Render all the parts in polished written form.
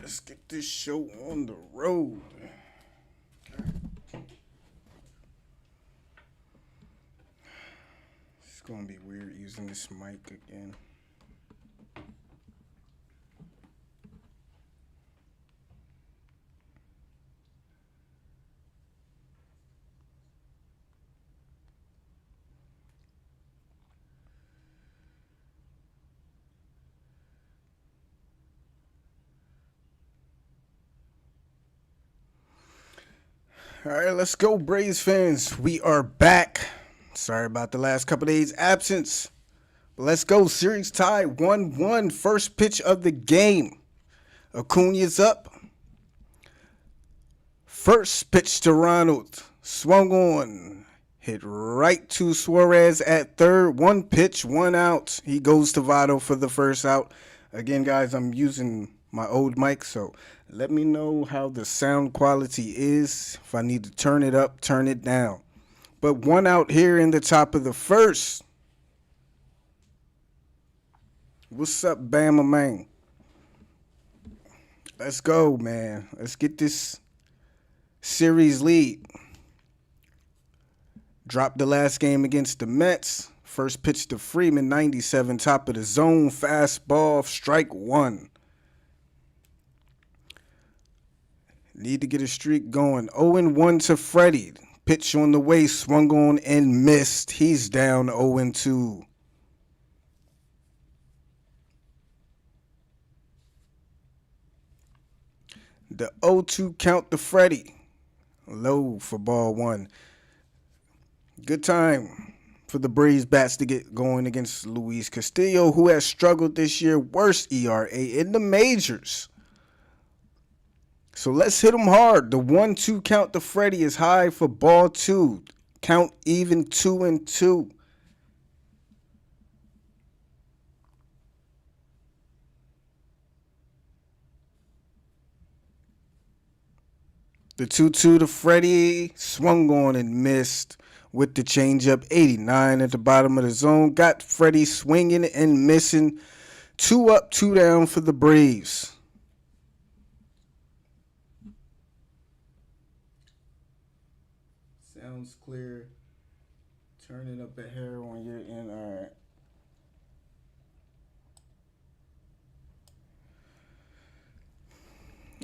Let's get this show on the road. It's gonna be weird using this mic again. All right, let's go, Braves fans. We are back. Sorry about the last couple days absence. But let's go. Series tie 1-1. First pitch of the game. Acuna's up. First pitch to Ronald. Swung on. Hit right to Suarez at third. One pitch, one out. He goes to Votto for the first out. Again, guys, I'm using my old mic, so let me know how the sound quality is. If I need to turn it up, turn it down. But one out here in the top of the first. What's up, Bama man? Let's go, man. Let's get this series lead. Dropped the last game against the Mets. First pitch to Freeman, 97, top of the zone. Fastball, strike one. Need to get a streak going. 0-1 to Freddie. Pitch on the way, swung on and missed. He's down 0-2. The 0-2 count to Freddie. Low for ball one. Good time for the Braves bats to get going against Luis Castillo, who has struggled this year. Worst ERA in the majors. So let's hit him hard. The 1-2 count to Freddie is high for ball two. Count even 2-2. The 2-2 to Freddie, swung on and missed with the changeup. 89 at the bottom of the zone. Got Freddie swinging and missing. 2 up, 2 down for the Braves. Sounds clear. Turn it up a hair on your end. All right.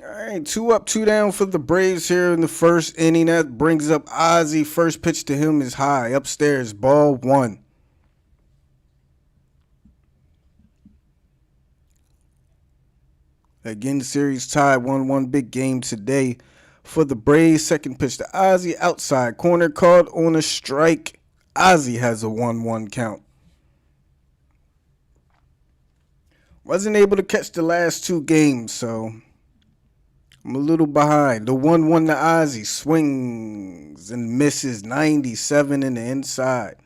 All right, 2 up, 2 down for the Braves here in the first inning. That brings up Ozzie. First pitch to him is high. Upstairs, ball one. Again, series tied 1-1. Big game today for the Braves. Second pitch to Ozzie. Outside corner, called on a strike. Ozzie has a 1-1 count. Wasn't able to catch the last two games, so I'm a little behind. The 1-1 to Ozzie. Swings and misses. 97 in the inside.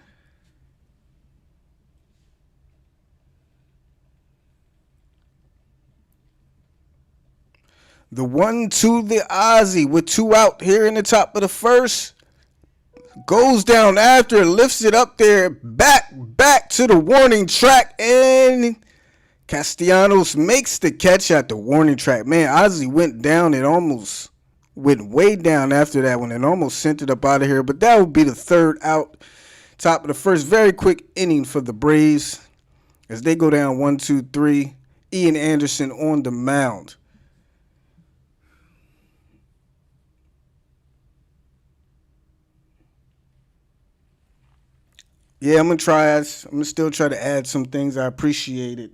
The 1-2 the Ozzie with 2 out here in the top of the first. Goes down after, lifts it up there. Back to the warning track. And Castellanos makes the catch at the warning track. Man, Ozzie went down. It almost went way down after that one and almost sent it up out of here. But that would be the third out. Top of the first. Very quick inning for the Braves as they go down 1-2-3. Ian Anderson on the mound. Yeah, I'm gonna still try to add some things. I appreciate it.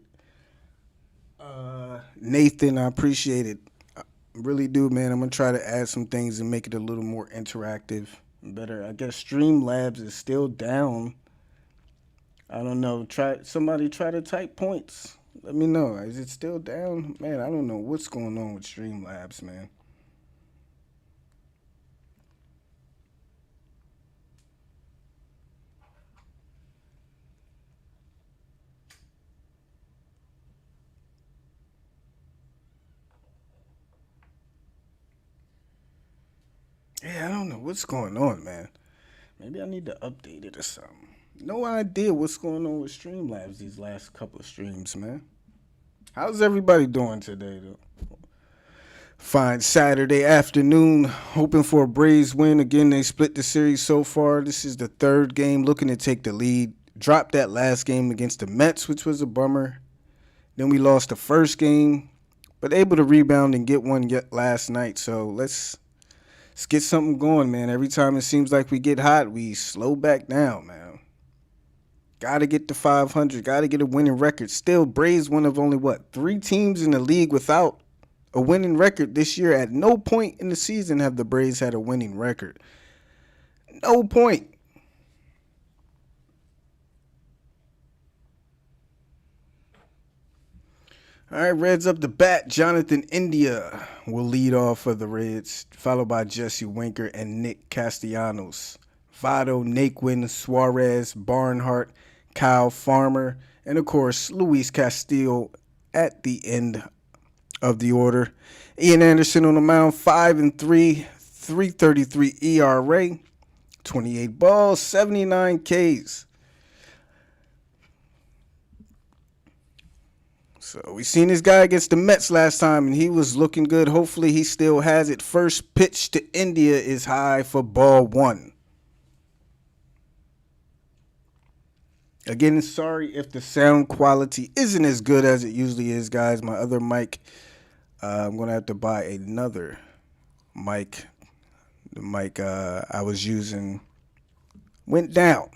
Nathan, I appreciate it. I really do, man. I'm gonna try to add some things and make it a little more interactive and better. I guess Streamlabs is still down. I don't know. Somebody try to type points. Let me know. Is it still down? Man, I don't know what's going on with Streamlabs, man. Yeah, I don't know what's going on, man. Maybe I need to update it or something. No idea what's going on with Streamlabs these last couple of streams, man. How's everybody doing today, though? Fine Saturday afternoon, hoping for a Braves win. Again, they split the series so far. This is the third game, looking to take the lead. Dropped that last game against the Mets, which was a bummer. Then we lost the first game, but able to rebound and get one yet last night. So let's get something going, man. Every time it seems like we get hot, we slow back down, man. Got to get to 500. Got to get a winning record. Still, Braves one of only, 3 teams in the league without a winning record this year. At no point in the season have the Braves had a winning record. No point. All right, Reds up the bat. Jonathan India will lead off for the Reds, followed by Jesse Winker and Nick Castellanos. Votto, Naquin, Suarez, Barnhart, Kyle Farmer, and of course, Luis Castillo at the end of the order. Ian Anderson on the mound, 5-3, 3.33 ERA, 28 balls, 79 Ks. So we seen this guy against the Mets last time, and he was looking good. Hopefully he still has it. First pitch to India is high for ball 1. Again, sorry if the sound quality isn't as good as it usually is, guys. My other mic, I'm going to have to buy another mic. The mic I was using went down.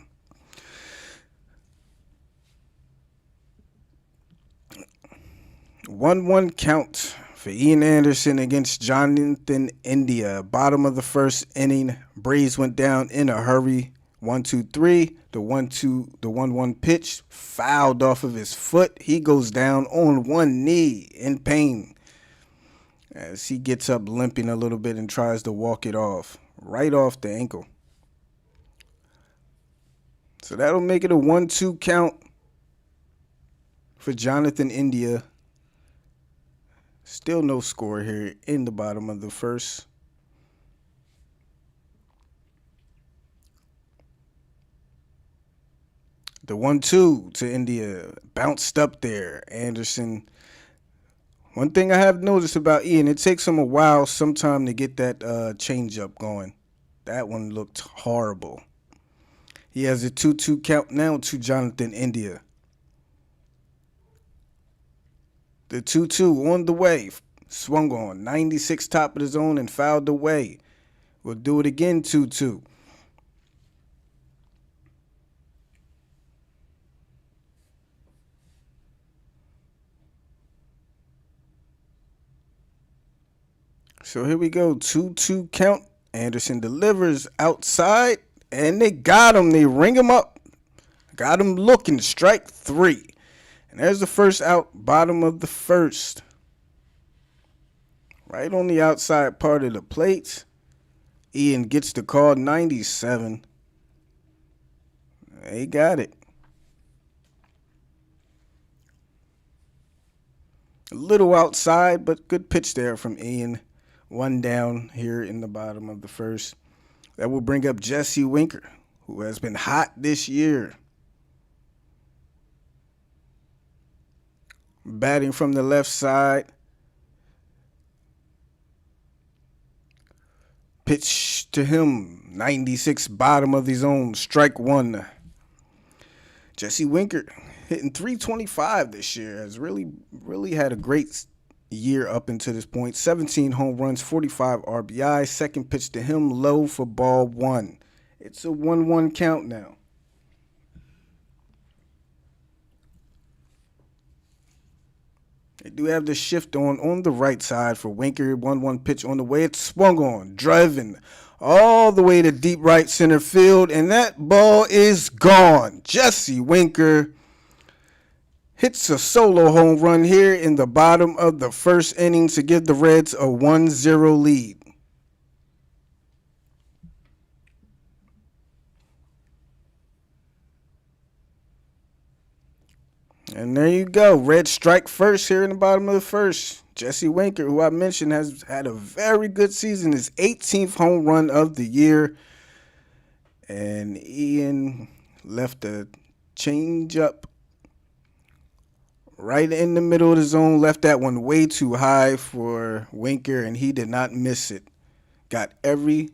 One count for Ian Anderson against Jonathan India. Bottom of the first inning, Braves went down in a hurry. 1-2-3. The 1-1 pitch fouled off of his foot. He goes down on one knee in pain as he gets up limping a little bit and tries to walk it off, right off the ankle. So that'll make it a 1-2 count for Jonathan India. Still no score here in the bottom of the first. The 1-2 to India bounced up there. Anderson. One thing I have noticed about Ian, it takes him a while sometime to get that changeup going. That one looked horrible. He has a 2-2 count now to Jonathan India. The 2-2 on the way. Swung on. 96 top of the zone and fouled away. We'll do it again, 2-2. So here we go. 2-2 count. Anderson delivers outside. And they got him. They ring him up. Got him looking. Strike 3. And there's the first out. Bottom of the first. Right on the outside part of the plate. Ian gets the call. 97. They got it. A little outside, but good pitch there from Ian. 1 down here in the bottom of the first. That will bring up Jesse Winker, who has been hot this year. Batting from the left side. Pitch to him. 96 bottom of the zone. Strike 1. Jesse Winker hitting 325 this year. Has really had a great year up until this point. 17 home runs, 45 RBI. Second pitch to him, low for ball 1. It's a 1-1 count now. They do have the shift on the right side for Winker. 1-1 pitch on the way. It's swung on, driven all the way to deep right center field, and that ball is gone. Jesse Winker hits a solo home run here in the bottom of the first inning to give the Reds a 1-0 lead. And there you go. Reds strike first here in the bottom of the first. Jesse Winker, who I mentioned, has had a very good season. His 18th home run of the year. And Ian left a changeup right in the middle of the zone. Left that one way too high for Winker, and he did not miss it. Got every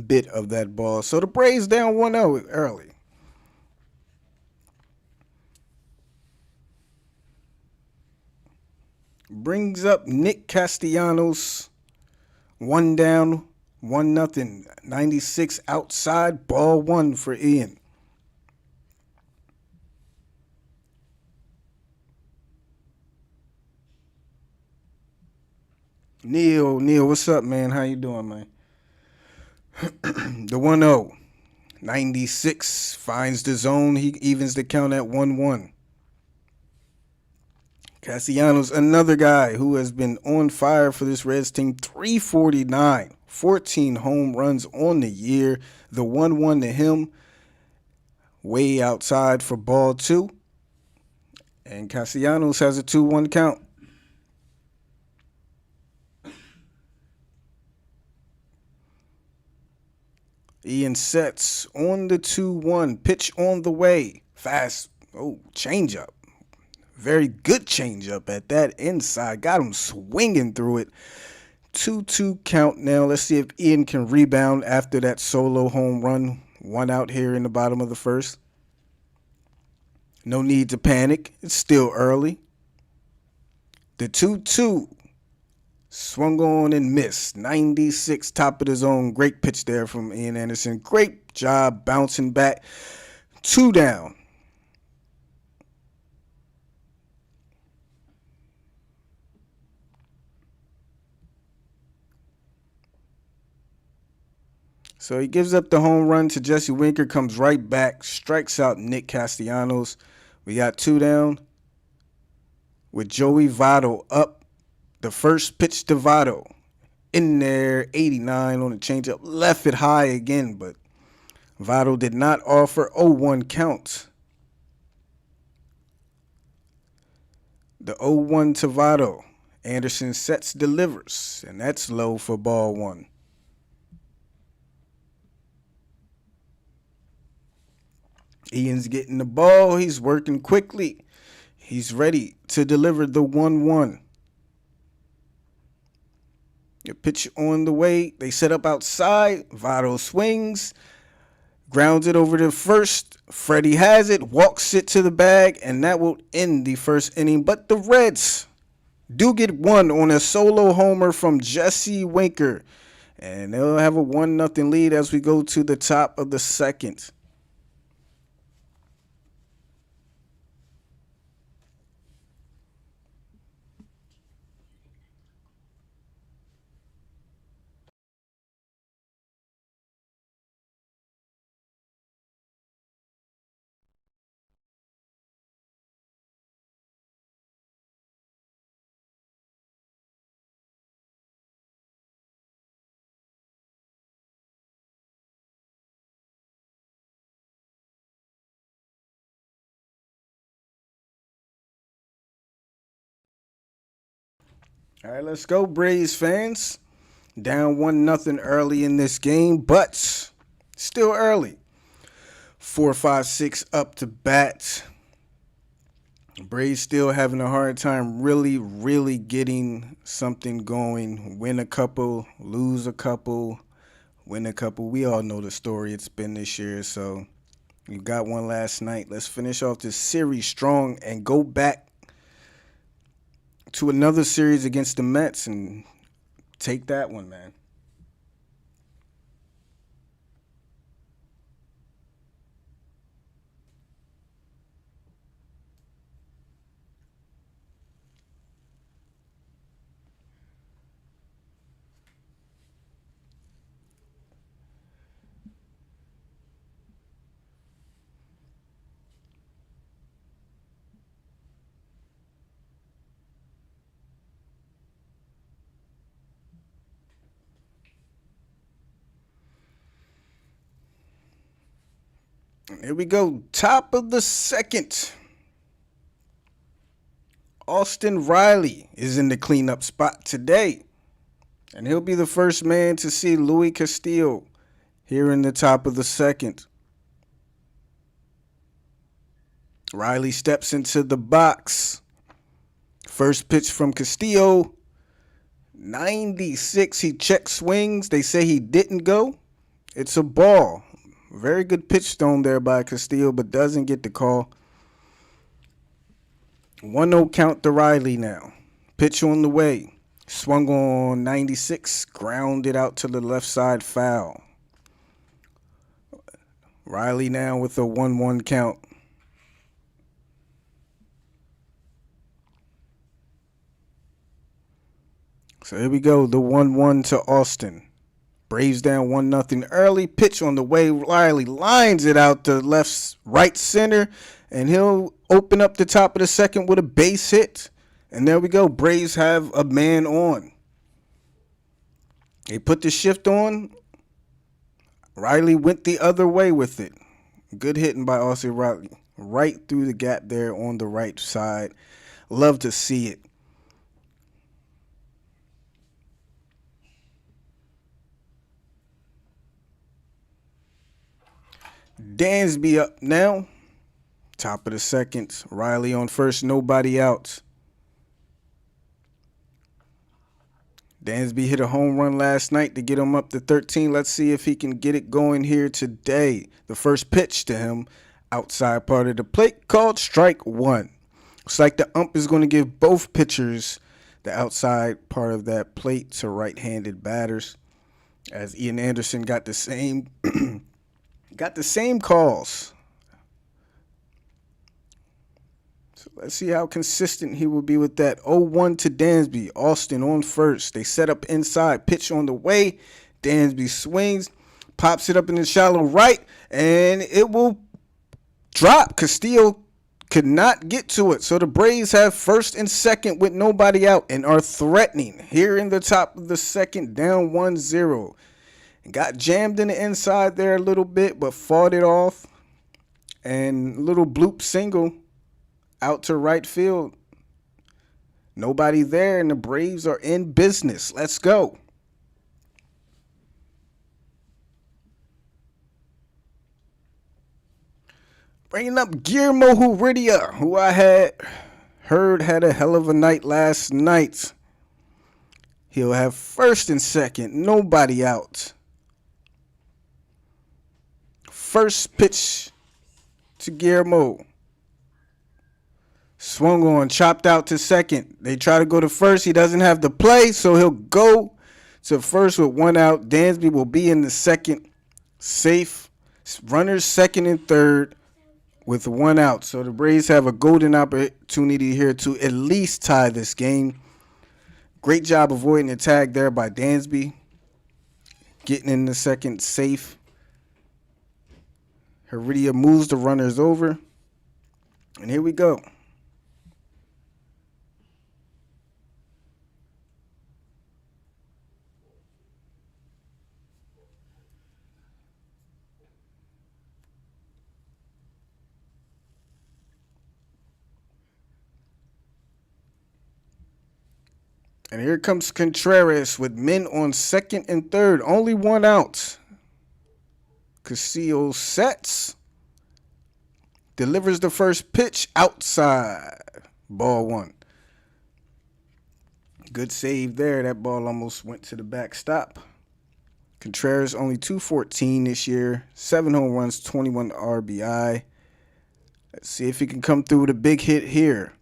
bit of that ball. So the Braves down 1-0 early. Brings up Nick Castellanos. One down, 1-0. 96 outside, ball one for Ian. Neil, what's up, man? How you doing, man? The 1-0. 96 finds the zone. He evens the count at 1-1. Castellanos, another guy who has been on fire for this Reds team. 349, 14 home runs on the year. The 1-1 to him, way outside for ball two. And Castellanos has a 2-1 count. Ian sets on the 2-1. Pitch on the way. Fast. Oh, changeup. Very good changeup at that inside. Got him swinging through it. 2-2 count now. Let's see if Ian can rebound after that solo home run. One out here in the bottom of the first. No need to panic. It's still early. The 2-2. Swung on and missed. 96, top of the zone. Great pitch there from Ian Anderson. Great job bouncing back. 2 down. So he gives up the home run to Jesse Winker, comes right back, strikes out Nick Castellanos. We got 2 down with Joey Votto up. The first pitch to Votto. In there, 89 on the changeup. Left it high again, but Votto did not offer. 0-1 count. The 0-1 to Votto. Anderson sets, delivers, and that's low for ball one. Ian's getting the ball. He's working quickly. He's ready to deliver the 1-1. A pitch on the way. They set up outside. Votto swings. Grounds it over to first. Freddie has it. Walks it to the bag. And that will end the first inning. But the Reds do get one on a solo homer from Jesse Winker. And they'll have a 1-0 lead as we go to the top of the second. All right, let's go, Braves fans. Down 1-0 early in this game, but still early. 4-5-6 up to bat. Braves still having a hard time really getting something going. Win a couple, lose a couple, win a couple. We all know the story it's been this year, so you got one last night. Let's finish off this series strong and go back to another series against the Mets and take that one, man. Here we go. Top of the second. Austin Riley is in the cleanup spot today. And he'll be the first man to see Luis Castillo here in the top of the second. Riley steps into the box. First pitch from Castillo. 96. He check swings. They say he didn't go. It's a ball. Very good pitch thrown there by Castillo, but doesn't get the call. 1-0 count to Riley now. Pitch on the way. Swung on 96. Grounded out to the left side, foul. Riley now with a 1-1 count. So here we go. The 1-1 to Austin. Braves down 1-0 early. Pitch on the way. Riley lines it out to right center, and he'll open up the top of the second with a base hit. And there we go. Braves have a man on. They put the shift on. Riley went the other way with it. Good hitting by Austin Riley. Right through the gap there on the right side. Love to see it. Dansby up now. Top of the second. Riley on first. Nobody out. Dansby hit a home run last night to get him up to 13. Let's see if he can get it going here today. The first pitch to him, outside part of the plate, called strike one. Looks like the ump is going to give both pitchers the outside part of that plate to right-handed batters, as Ian Anderson got the same calls. So let's see how consistent he will be with that. 0-1 to Dansby. Austin on first. They set up inside. Pitch on the way. Dansby swings. Pops it up in the shallow right. And it will drop. Castillo could not get to it. So the Braves have first and second with nobody out and are threatening here in the top of the second, down 1-0. Got jammed in the inside there a little bit, but fought it off. And a little bloop single out to right field. Nobody there, and the Braves are in business. Let's go. Bringing up Guillermo Heredia, who I had heard had a hell of a night last night. He'll have first and second, nobody out. First pitch to Guillermo. Swung on, chopped out to second. They try to go to first. He doesn't have the play, so he'll go to first with one out. Dansby will be in the second. Safe. Runners second and third with one out. So the Braves have a golden opportunity here to at least tie this game. Great job avoiding the tag there by Dansby. Getting in the second safe. Heredia moves the runners over. And here we go. And here comes Contreras with men on second and third. Only one out. Castillo sets. Delivers the first pitch outside. Ball one. Good save there. That ball almost went to the backstop. Contreras only 214 this year. 7 home runs, 21 RBI. Let's see if he can come through with a big hit here.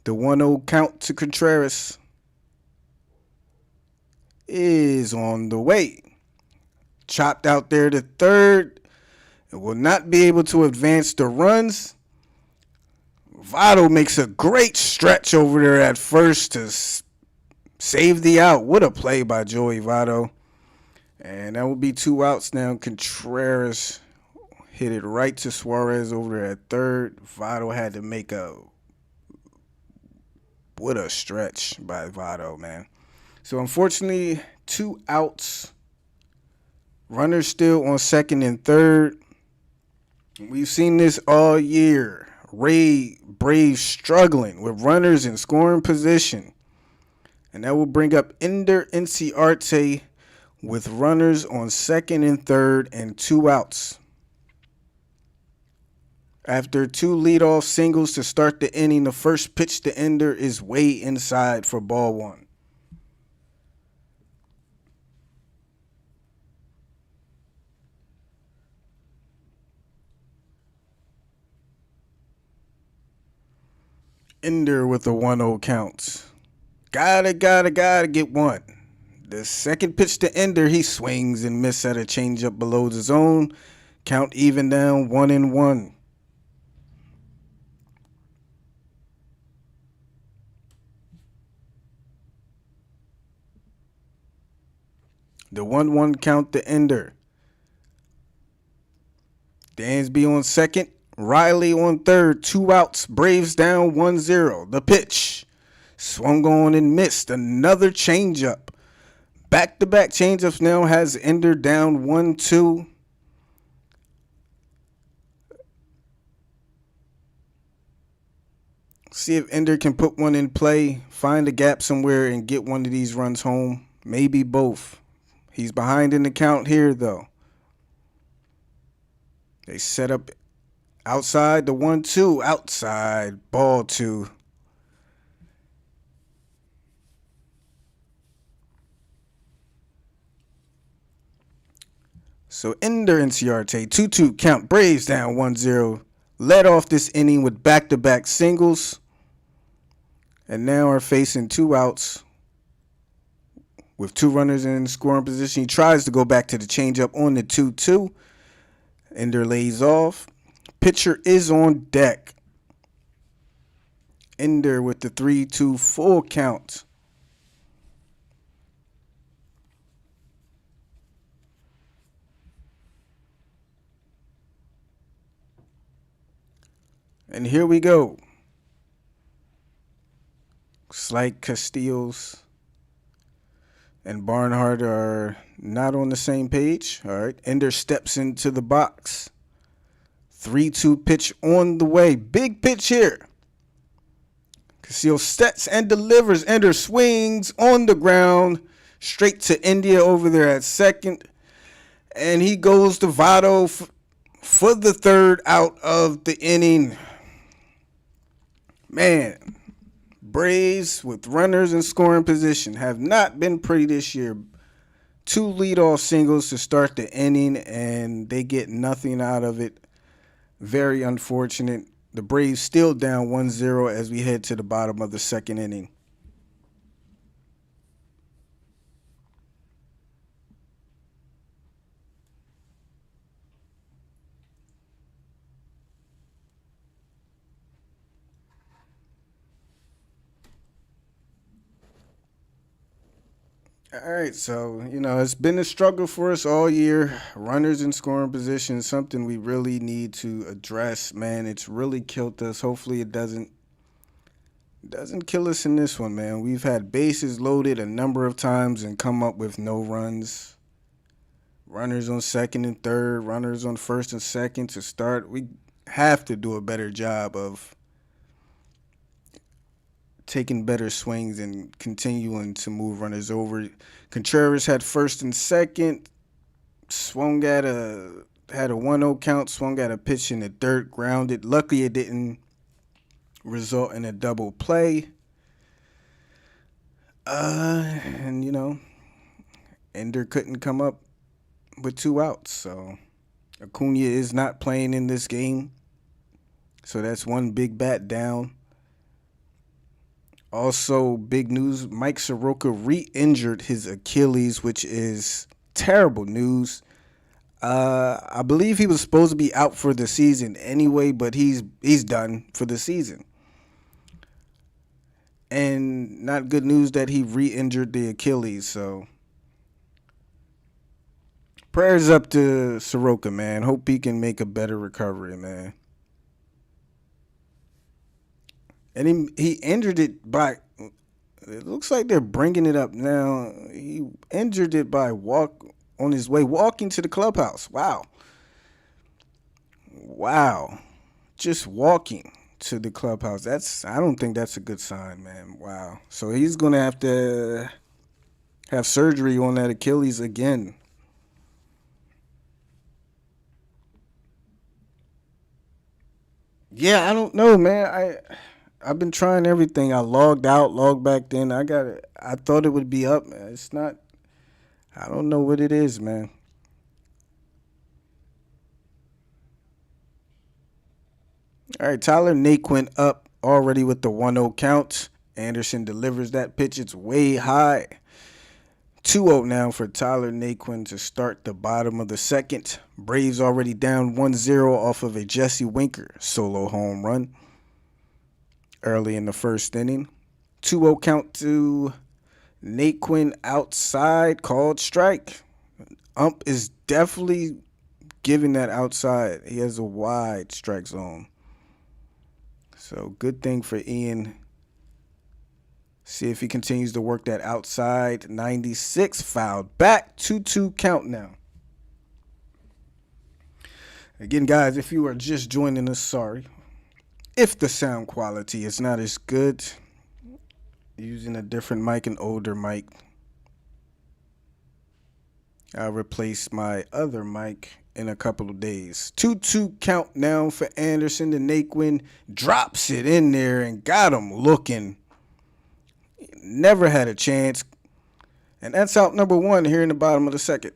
The 1-0 count to Contreras is on the way. Chopped out there to third. It will not be able to advance the runs. Votto makes a great stretch over there at first to save the out. What a play by Joey Votto. And that will be 2 outs now. Contreras hit it right to Suarez over there at third. Votto had to make what a stretch by Votto, man. So, unfortunately, 2 outs. Runners still on second and third. We've seen this all year. Braves struggling with runners in scoring position. And that will bring up Ender Inciarte with runners on second and third and 2 outs. After two leadoff singles to start the inning, the first pitch to Ender is way inside for ball one. Ender with a 1-0 count. Gotta get one. The second pitch to Ender, he swings and misses at a changeup below the zone. Count even down 1-1. The 1-1 count to Ender. Dansby on second. Riley on third. 2 outs. Braves down 1-0. The pitch. Swung on and missed. Another changeup. Back-to-back changeups now has Ender down 1-2. See if Ender can put one in play, find a gap somewhere, and get one of these runs home. Maybe both. He's behind in the count here, though. They set up outside the 1-2. Outside. Ball 2. So Ender Inciarte, 2-2 count. Braves down 1-0. Led off this inning with back-to-back singles. And now are facing 2 outs with 2 runners in scoring position. He tries to go back to the changeup on the 2-2. Ender lays off. Pitcher is on deck. Ender with the 3-2 full count. And here we go. Looks like Castillos and Barnhart are not on the same page. All right. Ender steps into the box. 3-2 pitch on the way. Big pitch here. Castillos sets and delivers. Ender swings on the ground. Straight to India over there at second. And he goes to Votto for the third out of the inning. Man, Braves with runners in scoring position have not been pretty this year. 2 leadoff singles to start the inning, and they get nothing out of it. Very unfortunate. The Braves still down 1-0 as we head to the bottom of the second inning. All right, so, it's been a struggle for us all year. Runners in scoring position is something we really need to address, man. It's really killed us. Hopefully it doesn't kill us in this one, man. We've had bases loaded a number of times and come up with no runs. Runners on second and third, runners on first and second to start. We have to do a better job of taking better swings and continuing to move runners over. Contreras had first and second, swung at had a 1-0 count, swung at a pitch in the dirt, grounded. Luckily, it didn't result in a double play. And Ender couldn't come up with 2 outs, so Acuna is not playing in this game. So that's one big bat down. Also, big news, Mike Soroka re-injured his Achilles, which is terrible news. I believe he was supposed to be out for the season anyway, but he's done for the season. And not good news that he re-injured the Achilles, so prayers up to Soroka, man. Hope he can make a better recovery, man. And he injured it by, it looks like they're bringing it up now. He injured it by on his way walking to the clubhouse. Wow. Just walking to the clubhouse. I don't think that's a good sign, man. Wow. So he's going to have surgery on that Achilles again. Yeah, I don't know, man. I've been trying everything. I logged out, logged back in. I got it. I thought it would be up, man. It's not. I don't know what it is, man. All right, Tyler Naquin up already with the 1-0 count. Anderson delivers that pitch. It's way high. 2-0 now for Tyler Naquin to start the bottom of the second. Braves already down 1-0 off of a Jesse Winker solo home run early in the first inning. 2-0 count to Naquin outside, called strike. Ump is definitely giving that outside. He has a wide strike zone. So good thing for Ian. See if he continues to work that outside. 96 fouled back. 2-2 count now. Again, guys, if you are just joining us, sorry. If the sound quality is not as good, using a different mic, an older mic, I'll replace my other mic in a couple of days. 2-2 count now for Anderson. The Naquin drops it in there and got him looking. Never had a chance. And that's out number one here in the bottom of the second.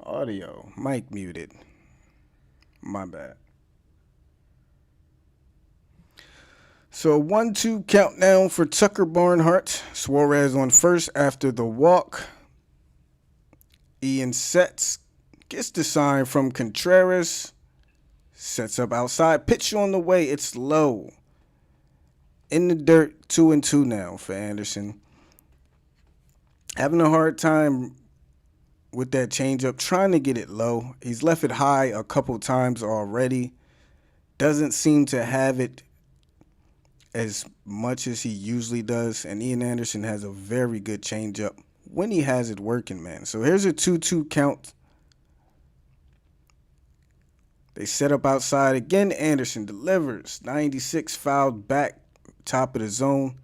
Audio, mic muted. My bad. So 1-2 countdown for Tucker Barnhart. Suarez on first after the walk. Ian sets. Gets the sign from Contreras. Sets up outside. Pitch on the way. It's low. In the dirt. 2-2 now for Anderson. Having a hard time with that changeup. Trying to get it low. He's left it high a couple times already. Doesn't seem to have it as much as he usually does. And Ian Anderson has a very good changeup when he has it working, man. So here's a 2-2 count. They set up outside again. Anderson delivers. 96 fouled back, top of the zone.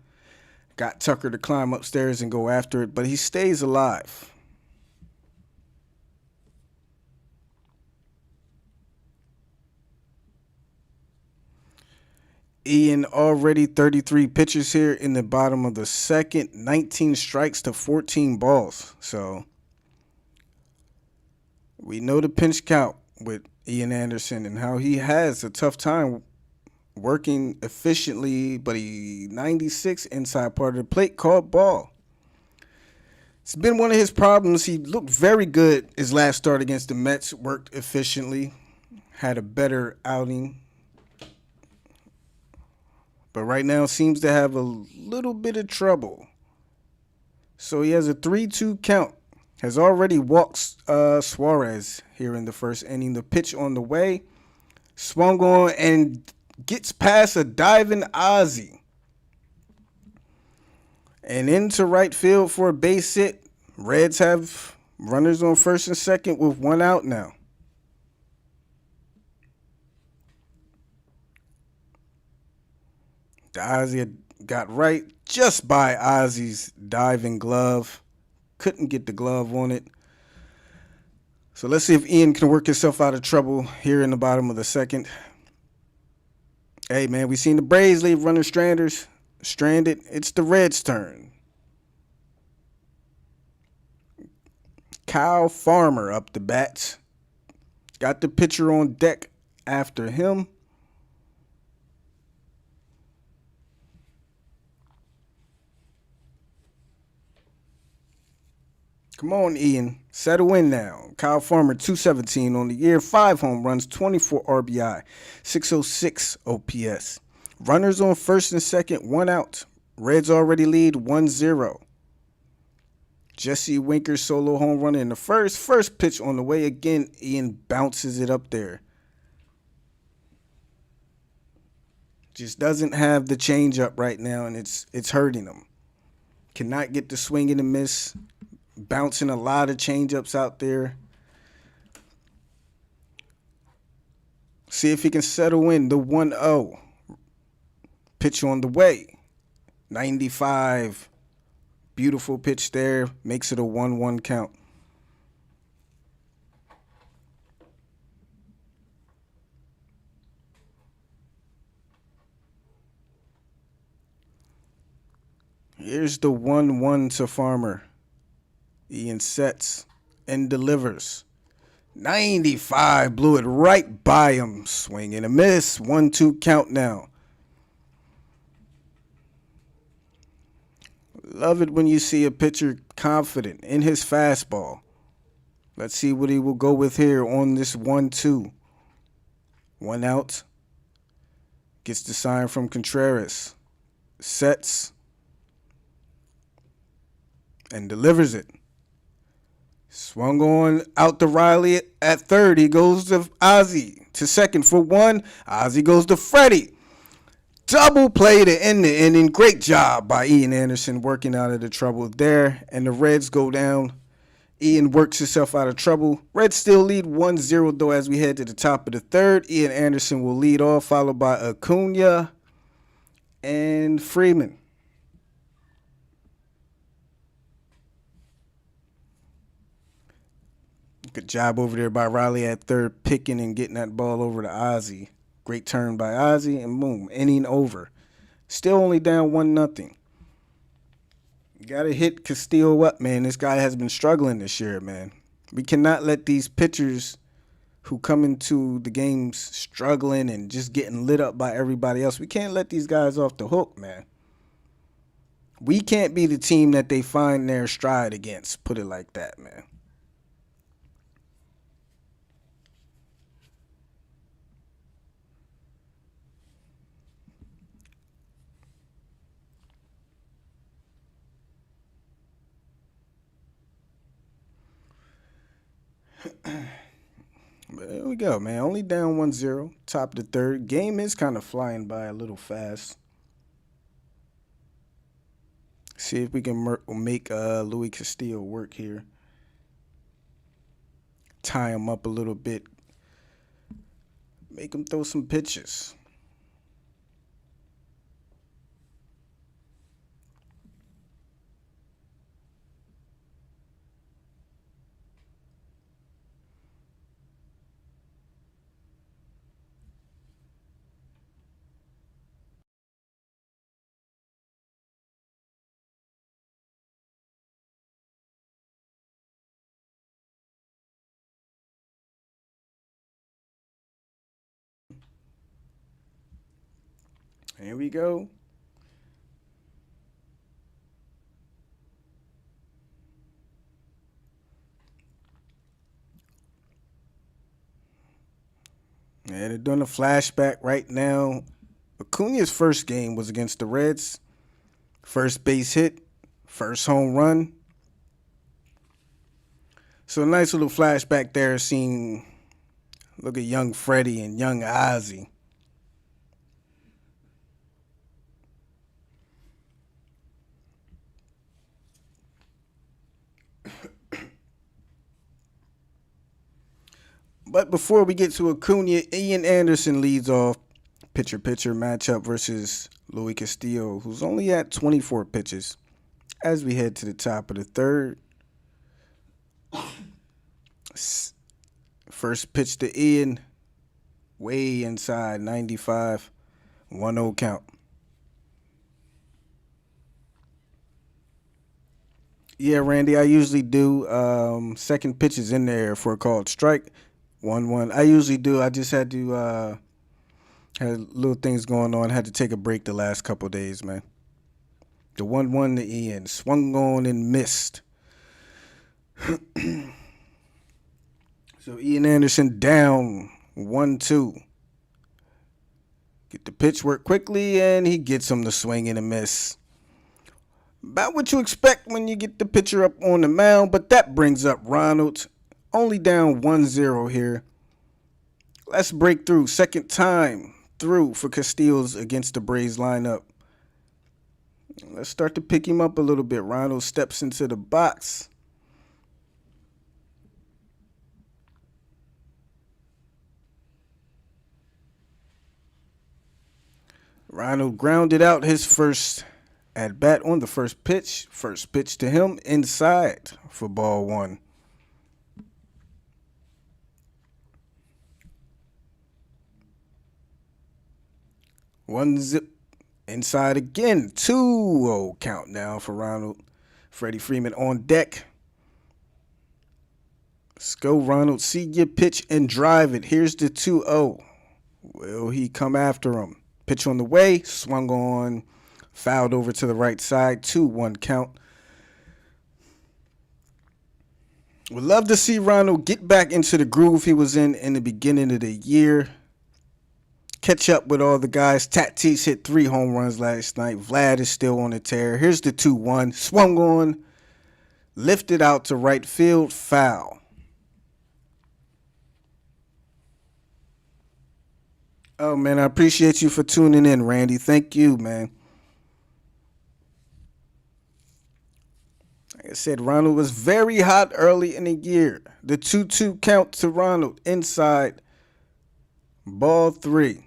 Got Tucker to climb upstairs and go after it, but he stays alive. Ian already 33 pitches here in the bottom of the second. 19 strikes to 14 balls. So we know the pinch count with Ian Anderson and how he has a tough time working efficiently, but he 96 inside part of the plate, called ball. It's been one of his problems. He looked very good his last start against the Mets, worked efficiently, had a better outing. But right now seems to have a little bit of trouble. So he has a 3-2 count. Has already walked Suarez here in the first inning. The pitch on the way. Swung on and gets past a diving Ozzie. And into right field for a base hit. Reds have runners on first and second with one out now. Ozzie got right just by Ozzie's diving glove. Couldn't get the glove on it. So let's see if Ian can work himself out of trouble here in the bottom of the second. Hey, man, we seen the Braves leave runner stranded. It's the Reds' turn. Kyle Farmer up the bats. Got the pitcher on deck after him. Come on, Ian. Settle in now. Kyle Farmer, 217 on the year, 5 home runs, 24 RBI, 606 OPS. Runners on first and second, 1 out. Reds already lead 1-0. Jesse Winker's solo home run in the first. First pitch on the way again. Ian bounces it up there. Just doesn't have the changeup right now, and it's hurting him. Cannot get the swing and the miss. Bouncing a lot of changeups out there. See if he can settle in the 1-0. Pitch on the way. 95. Beautiful pitch there. Makes it a 1-1 count. Here's the 1-1 to Farmer. Ian sets and delivers. 95, blew it right by him. Swing and a miss. 1-2 count now. Love it when you see a pitcher confident in his fastball. Let's see what he will go with here on this 1-2. 1 out. Gets the sign from Contreras. Sets and delivers it. Swung on out to Riley at third. He goes to Ozzie to second for 1. Ozzie goes to Freddie. Double play to end the inning. Great job by Ian Anderson working out of the trouble there. And the Reds go down. Ian works himself out of trouble. Reds still lead 1-0 though as we head to the top of the third. Ian Anderson will lead off, followed by Acuna and Freeman. Good job over there by Riley at third, picking and getting that ball over to Ozzie. Great turn by Ozzie, and boom, inning over. Still only down 1-0. You got to hit Castillo up, man. This guy has been struggling this year, man. We cannot let these pitchers who come into the games struggling and just getting lit up by everybody else. We can't let these guys off the hook, man. We can't be the team that they find their stride against. Put it like that, man. But there we go, man. Only down 1-0. Top of the third. Game is kind of flying by a little fast. See if we can make Luis Castillo work here. Tie him up a little bit. Make him throw some pitches. Here we go. Yeah, they're doing a flashback right now. Acuna's first game was against the Reds. First base hit, first home run. So a nice little flashback there seeing, look at young Freddie and young Ozzy. But before we get to Acuna, Ian Anderson leads off pitcher-pitcher matchup versus Luis Castillo, who's only at 24 pitches. As we head to the top of the third, first pitch to Ian, way inside, 95, 1-0 count. Yeah, Randy, I usually do. Second pitch is in there for a called strike. 1-1. I usually do. I just had to had little things going on. Had to take a break the last couple days, man. The 1-1 to Ian swung on and missed. So Ian Anderson down 1-2. Get the pitch work quickly, and he gets him to swing and a miss. About what you expect when you get the pitcher up on the mound, but that brings up Ronald. Only down 1-0 here. Let's break through. Second time through for Castillo's against the Braves lineup. Let's start to pick him up a little bit. Ronald steps into the box. Ronald grounded out his first at bat on the first pitch. First pitch to him inside for ball one. One zip inside again. 2-0 count now for Ronald. Freddie Freeman on deck. Let's go, Ronald. See your pitch and drive it. Here's the 2-0. Will he come after him? Pitch on the way. Swung on. Fouled over to the right side. 2-1 count. Would love to see Ronald get back into the groove he was in the beginning of the year. Catch up with all the guys. Tatis hit 3 home runs last night. Vlad is still on the tear. Here's the 2-1. Swung on. Lifted out to right field. Foul. Oh, man, I appreciate you for tuning in, Randy. Thank you, man. Like I said, Ronald was very hot early in the year. The 2-2 count to Ronald inside. Ball 3.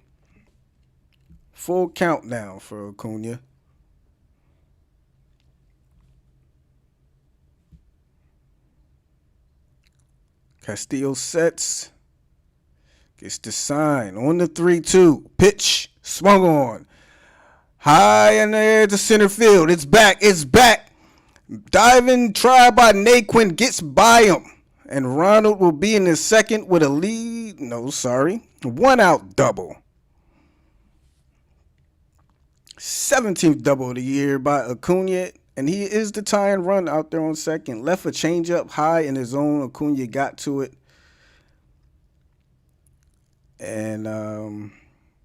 Full countdown for Acuna. Castillo sets. Gets the sign on the 3-2. Pitch. Swung on. High in the air to center field. It's back. It's back. Diving try by Naquin. Gets by him. And Ronald will be in his second with a lead. No, sorry. 1 out double. 17th double of the year by Acuna. And he is the tying run out there on second. Left a changeup high in his zone. Acuna got to it. And,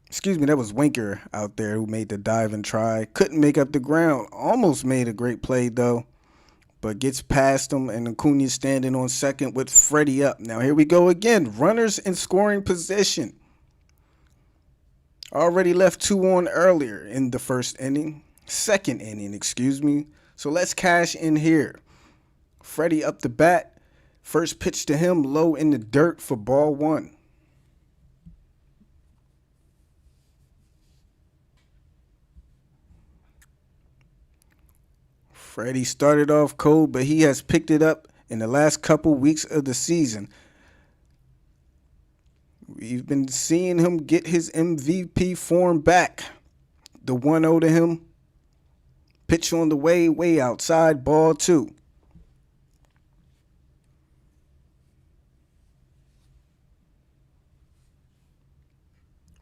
excuse me, that was Winker out there who made the dive and try. Couldn't make up the ground. Almost made a great play, though. But gets past him, and Acuna standing on second with Freddie up. Now, here we go again. Runners in scoring position. Already left 2 on earlier in the second inning, excuse me. So let's cash in here. Freddie up the bat. First pitch to him, low in the dirt for ball 1. Freddie started off cold, but he has picked it up in the last couple weeks of the season. We've been seeing him get his MVP form back. The 1-0 to him. Pitch on the way outside, ball 2.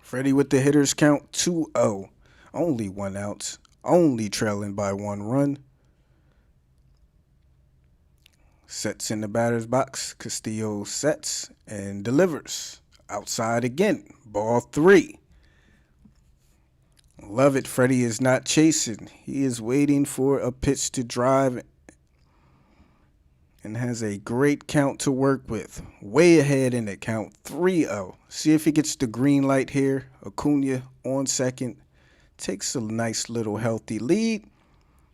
Freddie with the hitters count 2-0. Only 1 out. Only trailing by 1 run. Sets in the batter's box. Castillo sets and delivers. Outside again. Ball 3. Love it. Freddie is not chasing. He is waiting for a pitch to drive and has a great count to work with. Way ahead in the count. 3-0. See if he gets the green light here. Acuna on second. Takes a nice little healthy lead.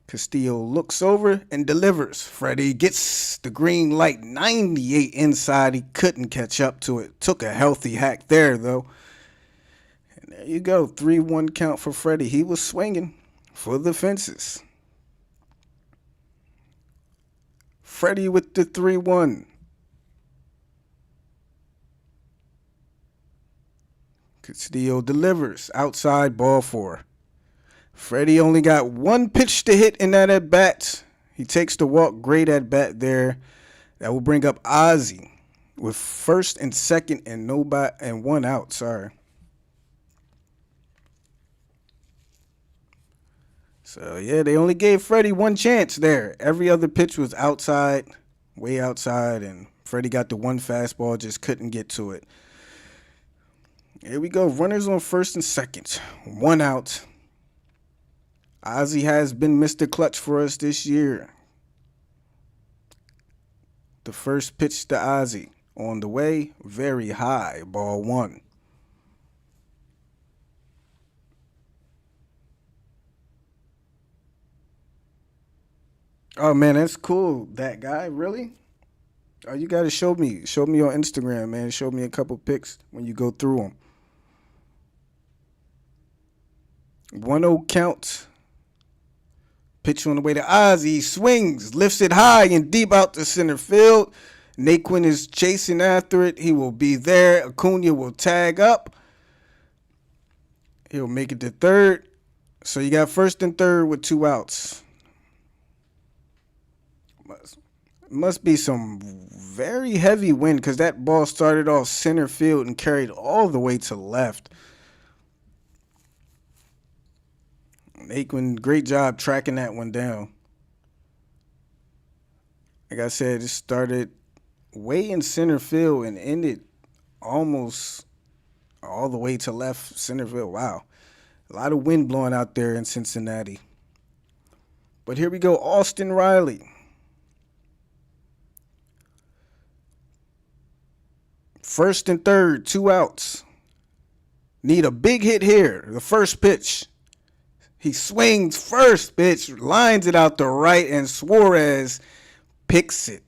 Castillo looks over and delivers. Freddie gets the green light. 98 inside. He couldn't catch up to it. Took a healthy hack there, though. And there you go. 3-1 count for Freddie. He was swinging for the fences. Freddie with the 3-1. Castillo delivers. Outside, ball 4. Freddie only got 1 pitch to hit in that at-bat. He takes the walk. Great at-bat there. That will bring up Ozzie with first and second and 1 out. Sorry. So, yeah, they only gave Freddie 1 chance there. Every other pitch was outside, way outside, and Freddie got the 1 fastball, just couldn't get to it. Here we go. Runners on first and second. 1 out. Ozzie has been Mr. Clutch for us this year. The first pitch to Ozzie on the way, very high, ball 1. Oh man, that's cool. That guy, really? Oh, you gotta show me. Show me on Instagram, man. Show me a couple pics when you go through them. 1-0 count. Pitch on the way to Ozzie. Swings, lifts it high and deep out to center field. Naquin is chasing after it. He will be there. Acuna will tag up. He'll make it to third. So you got first and third with 2 outs. Must be some very heavy wind because that ball started off center field and carried all the way to left. Naquin, great job tracking that one down. Like I said, it started way in center field and ended almost all the way to left center field. Wow. A lot of wind blowing out there in Cincinnati. But here we go, Austin Riley. First and third, 2 outs. Need a big hit here. The first pitch. He swings first pitch, lines it out the right, and Suarez picks it.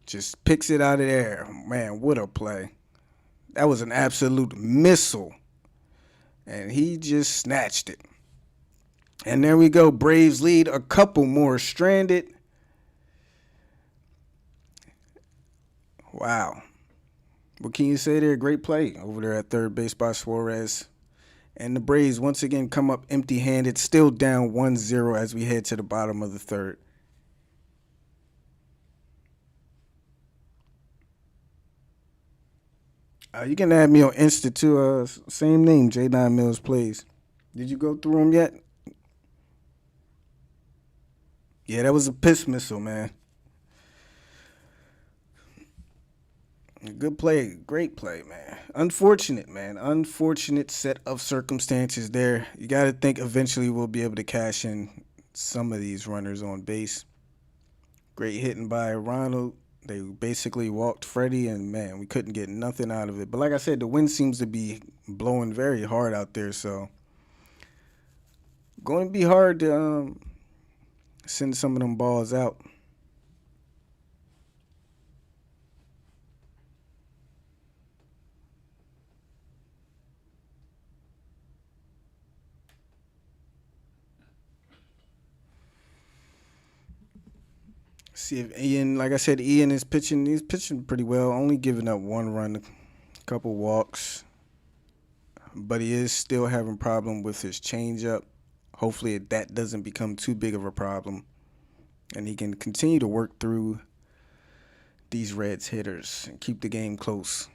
Just picks it out of there. Man, what a play. That was an absolute missile. And he just snatched it. And there we go. Braves lead. A couple more stranded. Wow. What can you say there? Great play over there at third base by Suarez. And the Braves once again come up empty-handed, still down 1-0 as we head to the bottom of the third. You can add me on Insta too. Same name, J9 Mills Plays. Did you go through them yet? Yeah, that was a piss missile, man. Good play, great play, man. Unfortunate, man. Unfortunate set of circumstances there. You got to think eventually we'll be able to cash in some of these runners on base. Great hitting by Ronald. They basically walked Freddie, and man, we couldn't get nothing out of it. But like I said, the wind seems to be blowing very hard out there, so going to be hard to send some of them balls out. See if Ian, like I said, Ian is pitching. He's pitching pretty well. Only giving up one run, a couple walks, but he is still having problem with his changeup. Hopefully that doesn't become too big of a problem, and he can continue to work through these Reds hitters and keep the game close.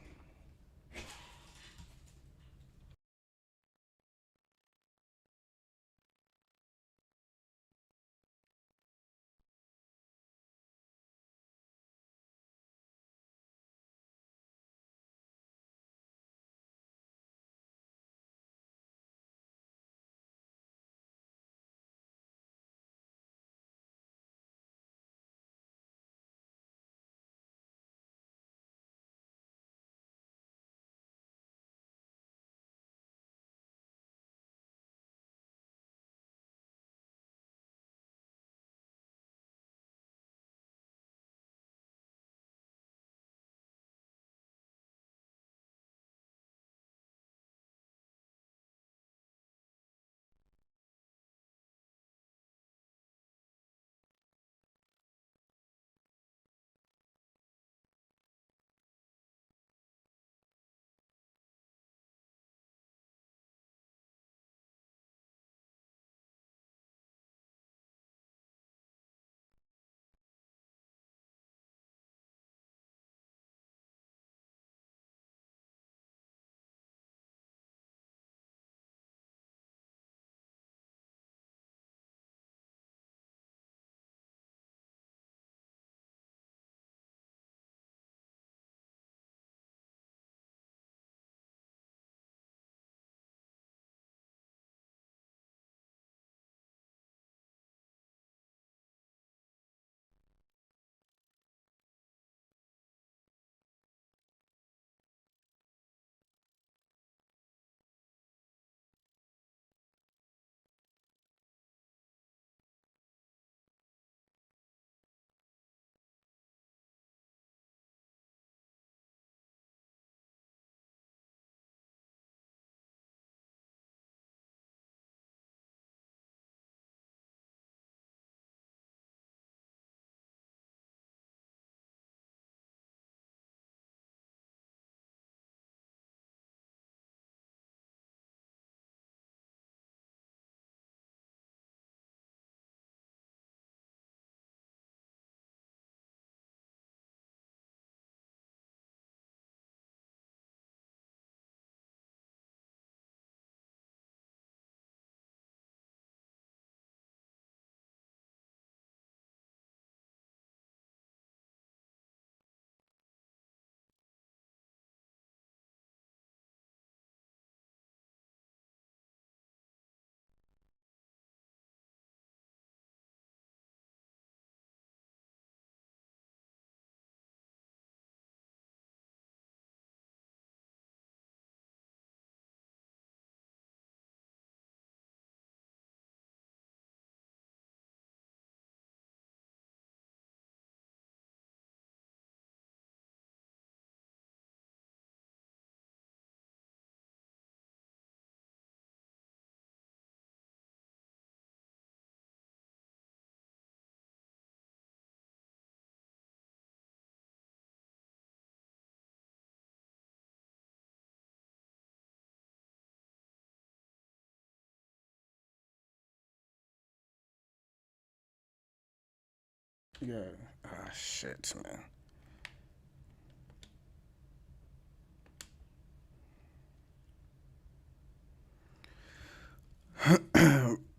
Yeah. Ah, shit, man.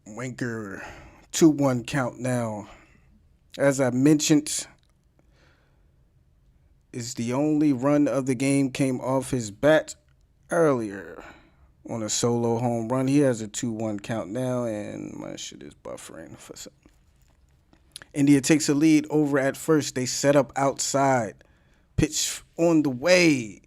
Winker 2-1 count now. As I mentioned, is the only run of the game came off his bat earlier on a solo home run. He has a 2-1 count now, and my shit is buffering for some. India takes a lead over at first. They set up outside. Pitch on the way.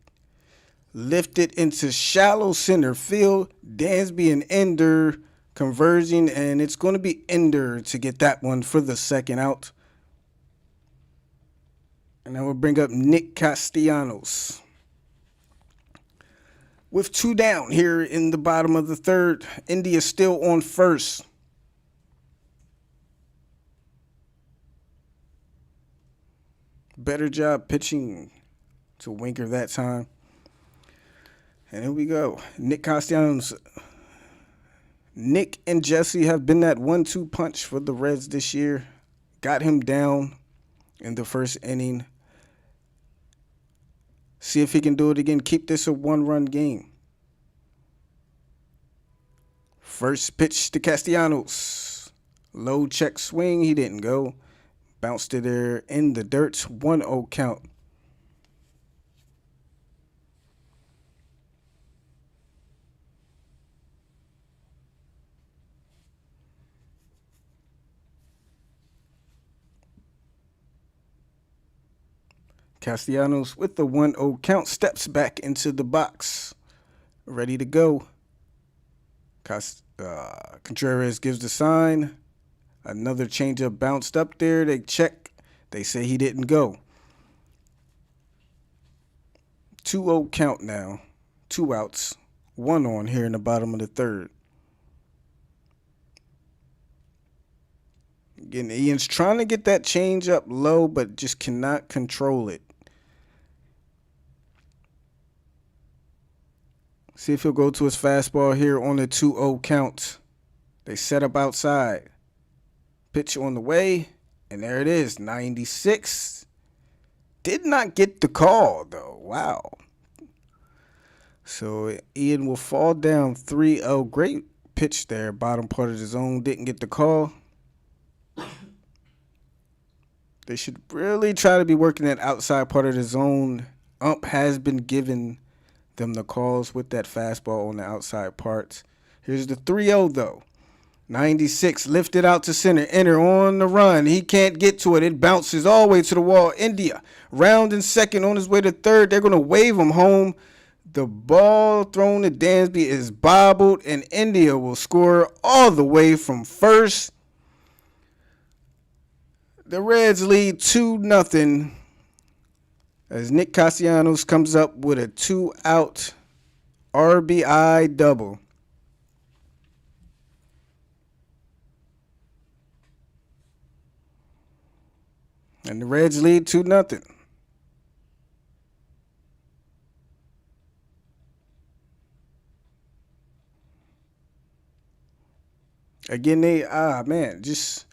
Lifted into shallow center field. Dansby and Ender converging, and it's going to be Ender to get that one for the second out. And then we'll bring up Nick Castellanos. With 2 down here in the bottom of the third, India still on first. Better job pitching to Winker that time. And here we go. Nick Castellanos. Nick and Jesse have been that 1-2 punch for the Reds this year. Got him down in the first inning. See if he can do it again. Keep this a 1-run game. First pitch to Castellanos. Low check swing. He didn't go. Bounced it there in the dirt. 1-0 count. Castellanos with the 1-0 count steps back into the box. Ready to go. Contreras gives the sign. Another changeup bounced up there. They check. They say he didn't go. 2-0 count now. 2 outs. 1 on here in the bottom of the third. Again, Ian's trying to get that changeup low, but just cannot control it. See if he'll go to his fastball here on the 2-0 count. They set up outside. Pitch on the way, and there it is, 96. Did not get the call, though. Wow. So Ian will fall down 3-0. Great pitch there, bottom part of the zone. Didn't get the call. They should really try to be working that outside part of the zone. Ump has been giving them the calls with that fastball on the outside parts. Here's the 3-0 though. 96 lifted out to center. Enter on the run. He can't get to it. It bounces all the way to the wall. India round in second on his way to third. They're going to wave him home. The ball thrown to Dansby is bobbled, and India will score all the way from first. The Reds lead 2-0 as Nick Castellanos comes up with a 2-out RBI double. And the Reds lead 2-0. Again, just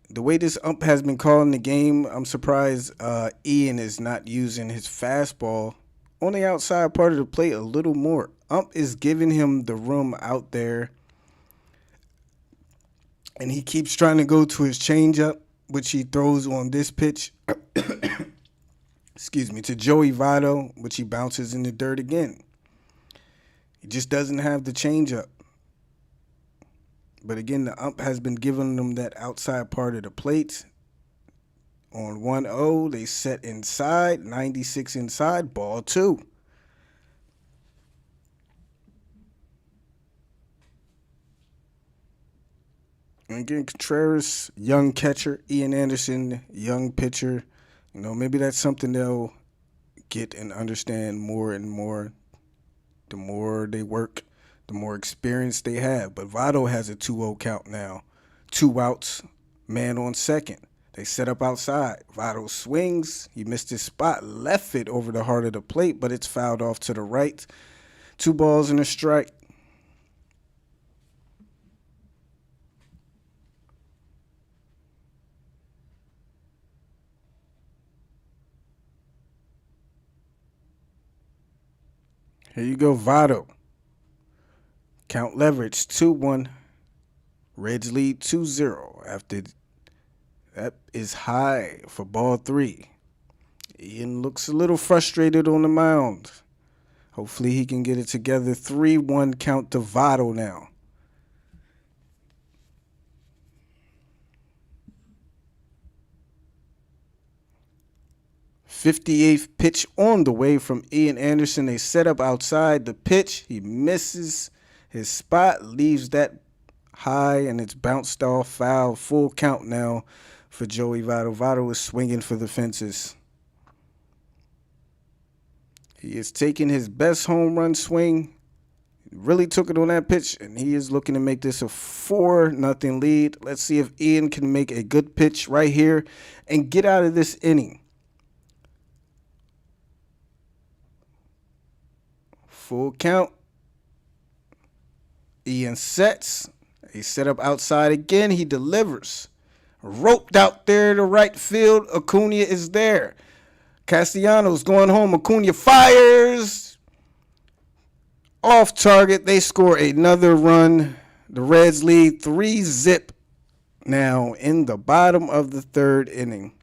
the way this ump has been calling the game, I'm surprised Ian is not using his fastball on the outside part of the plate a little more. Ump is giving him the room out there, and he keeps trying to go to his changeup, which he throws on this pitch. Excuse me, to Joey Votto, which he bounces in the dirt again. He just doesn't have the changeup. But again, the ump has been giving them that outside part of the plate. On 1-0, they set inside, 96 inside, ball 2. And again, Contreras, young catcher. Ian Anderson, young pitcher. You know, maybe that's something they'll get and understand more and more the more they work, the more experience they have. But Votto has a 2-0 count now. 2 outs, man on second. They set up outside. Votto swings. He missed his spot. Left it over the heart of the plate, but it's fouled off to the right. 2 balls and a strike. Here you go, Votto. Count leverage, 2-1. Reds lead 2-0 after that is high for ball three. Ian looks a little frustrated on the mound. Hopefully he can get it together. 3-1 count to Votto now. 58th pitch on the way from Ian Anderson. They set up outside the pitch. He misses his spot, leaves that high, and it's bounced off foul. Full count now for Joey Votto. Votto is swinging for the fences. He is taking his best home run swing. Really took it on that pitch, and he is looking to make this a 4-0 lead. Let's see if Ian can make a good pitch right here and get out of this inning. Full count. Ian sets. He set up outside again. He delivers. Roped out there to right field. Acuna is there. Castellanos going home. Acuna fires. Off target. They score another run. The Reds lead 3-0 now in the bottom of the third inning.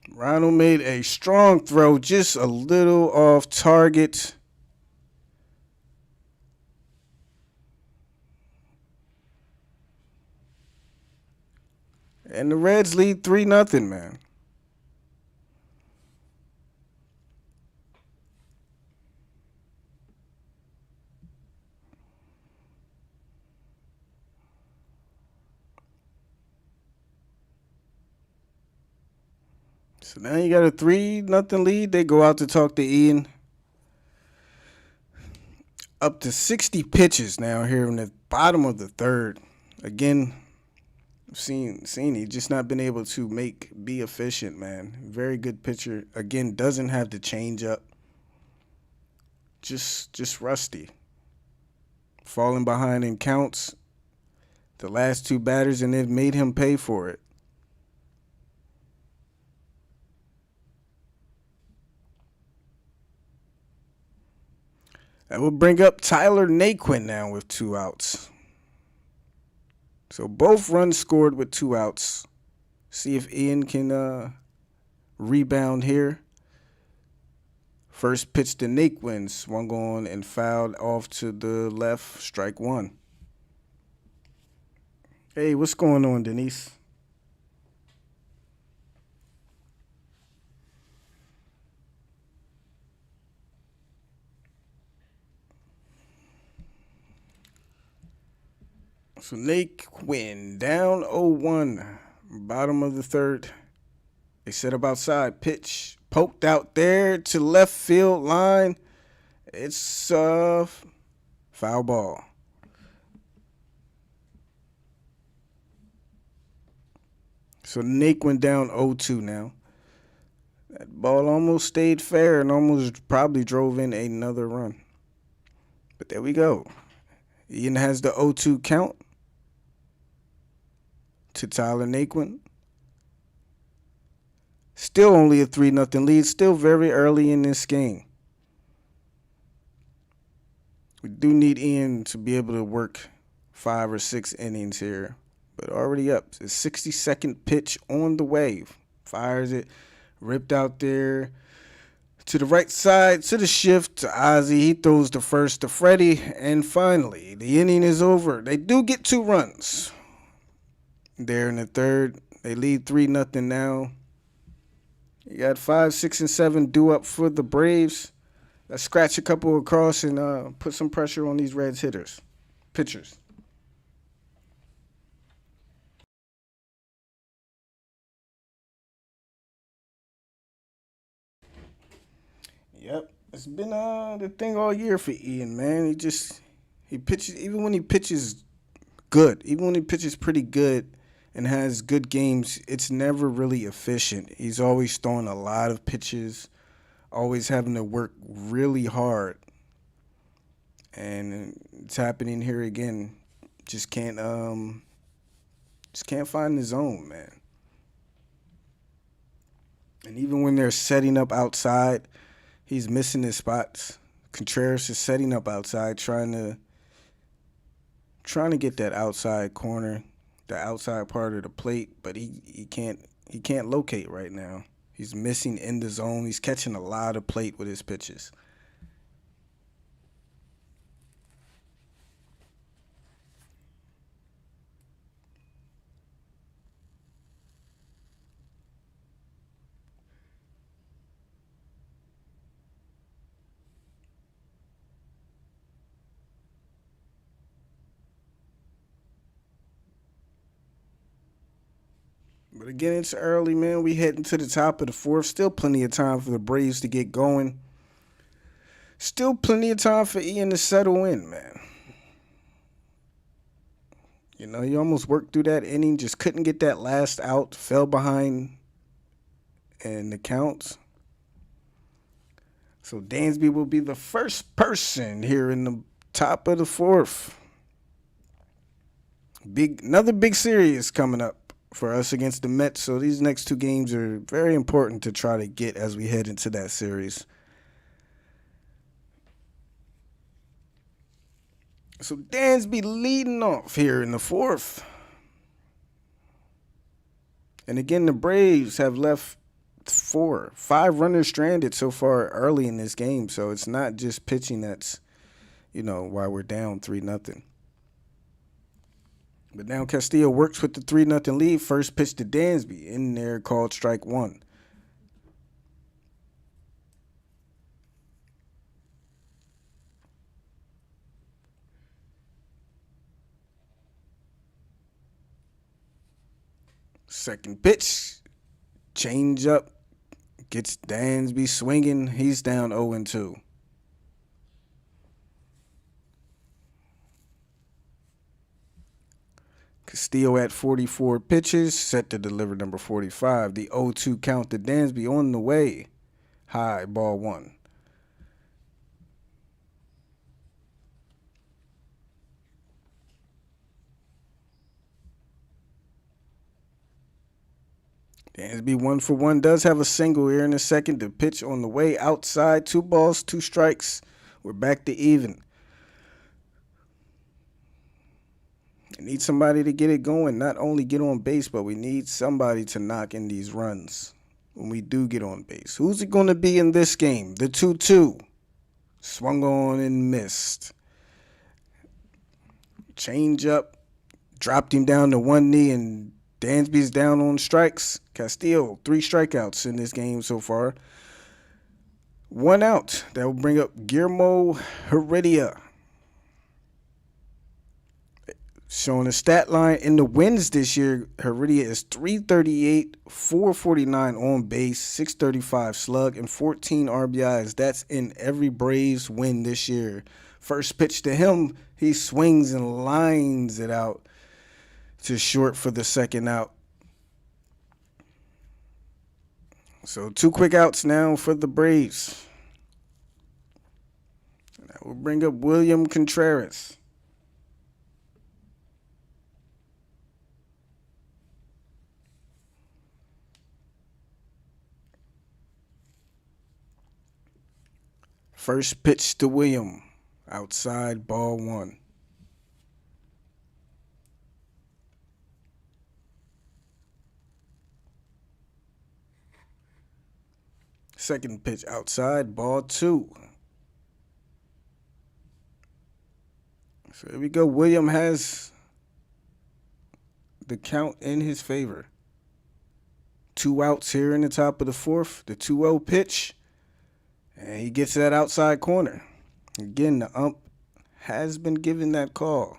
Ronald made a strong throw, just a little off target. And the Reds lead 3-0, man. So now you got a 3-0 lead. They go out to talk to Ian. Up to 60 pitches now here in the bottom of the third. Again, seen he just not been able to be efficient, man. Very good pitcher. Again, doesn't have the changeup. Just rusty. Falling behind in counts. The last two batters, and they've made him pay for it. That will bring up Tyler Naquin now with 2 outs. So both runs scored with 2 outs. See if Ian can rebound here. First pitch to Naquin, swung on and fouled off to the left, strike one. Hey, what's going on, Denise? So Naquin down 0-1, bottom of the third. They set up outside, pitch poked out there to left field line. It's foul ball. So Naquin down 0-2 now. That ball almost stayed fair and almost probably drove in another run. But there we go. Ian has the 0-2 count to Tyler Naquin. Still only a 3-0 lead. Still very early in this game. We do need Ian to be able to work 5 or 6 innings here. But already up. The 62nd pitch on the way. Fires it. Ripped out there. To the right side, to the shift, to Ozzie. He throws the first to Freddie. And finally, the inning is over. They do get 2 runs. There in the third. They lead 3-0 now. You got 5, 6, and 7 due up for the Braves. Let's scratch a couple across and put some pressure on these Reds pitchers. Yep, it's been the thing all year for Ian, man. He pitches even when he pitches good, even when he pitches pretty good and has good games. It's never really efficient. He's always throwing a lot of pitches, always having to work really hard, and it's happening here again. Just can't find the zone, man. And even when they're setting up outside, He's missing his spots. Contreras is setting up outside, trying to get that outside corner, the outside part of the plate, but he can't locate right now. He's missing in the zone. He's catching a lot of plate with his pitches. But again, it's early, man. We heading to the top of the fourth. Still plenty of time for the Braves to get going. Still plenty of time for Ian to settle in, man. You know, he almost worked through that inning, just couldn't get that last out, fell behind in the counts. So Dansby will be the first person here in the top of the fourth. Another big series coming up for us against the Mets. So these next two games are very important to try to get as we head into that series. So Dansby leading off here in the fourth. And again, the Braves have left 5 runners stranded so far early in this game. So it's not just pitching that's, why we're down 3-0. But now Castillo works with the 3-0 lead. First pitch to Dansby in there, called strike one. Second pitch, change up, gets Dansby swinging. He's down 0-2. Castillo at 44 pitches, set to deliver number 45. The 0-2 count to Dansby on the way. High, ball one. Dansby 1-for-1 does have a single here in the second. The pitch on the way outside. 2 balls, 2 strikes. We're back to even. We need somebody to get it going. Not only get on base, but we need somebody to knock in these runs when we do get on base. Who's it going to be in this game? The 2-2. Swung on and missed. Change up. Dropped him down to one knee, and Dansby's down on strikes. Castillo, 3 strikeouts in this game so far. 1 out. That will bring up Guillermo Heredia. Showing a stat line in the wins this year, Heredia is 338, 449 on base, 635 slug, and 14 RBIs. That's in every Braves win this year. First pitch to him, he swings and lines it out to short for the second out. So 2 quick outs now for the Braves. That will bring up William Contreras. First pitch to William. Outside, ball one. Second pitch outside, ball 2. So here we go. William has the count in his favor. 2 outs here in the top of the fourth. The 2-0 pitch. And he gets that outside corner. Again, the ump has been given that call.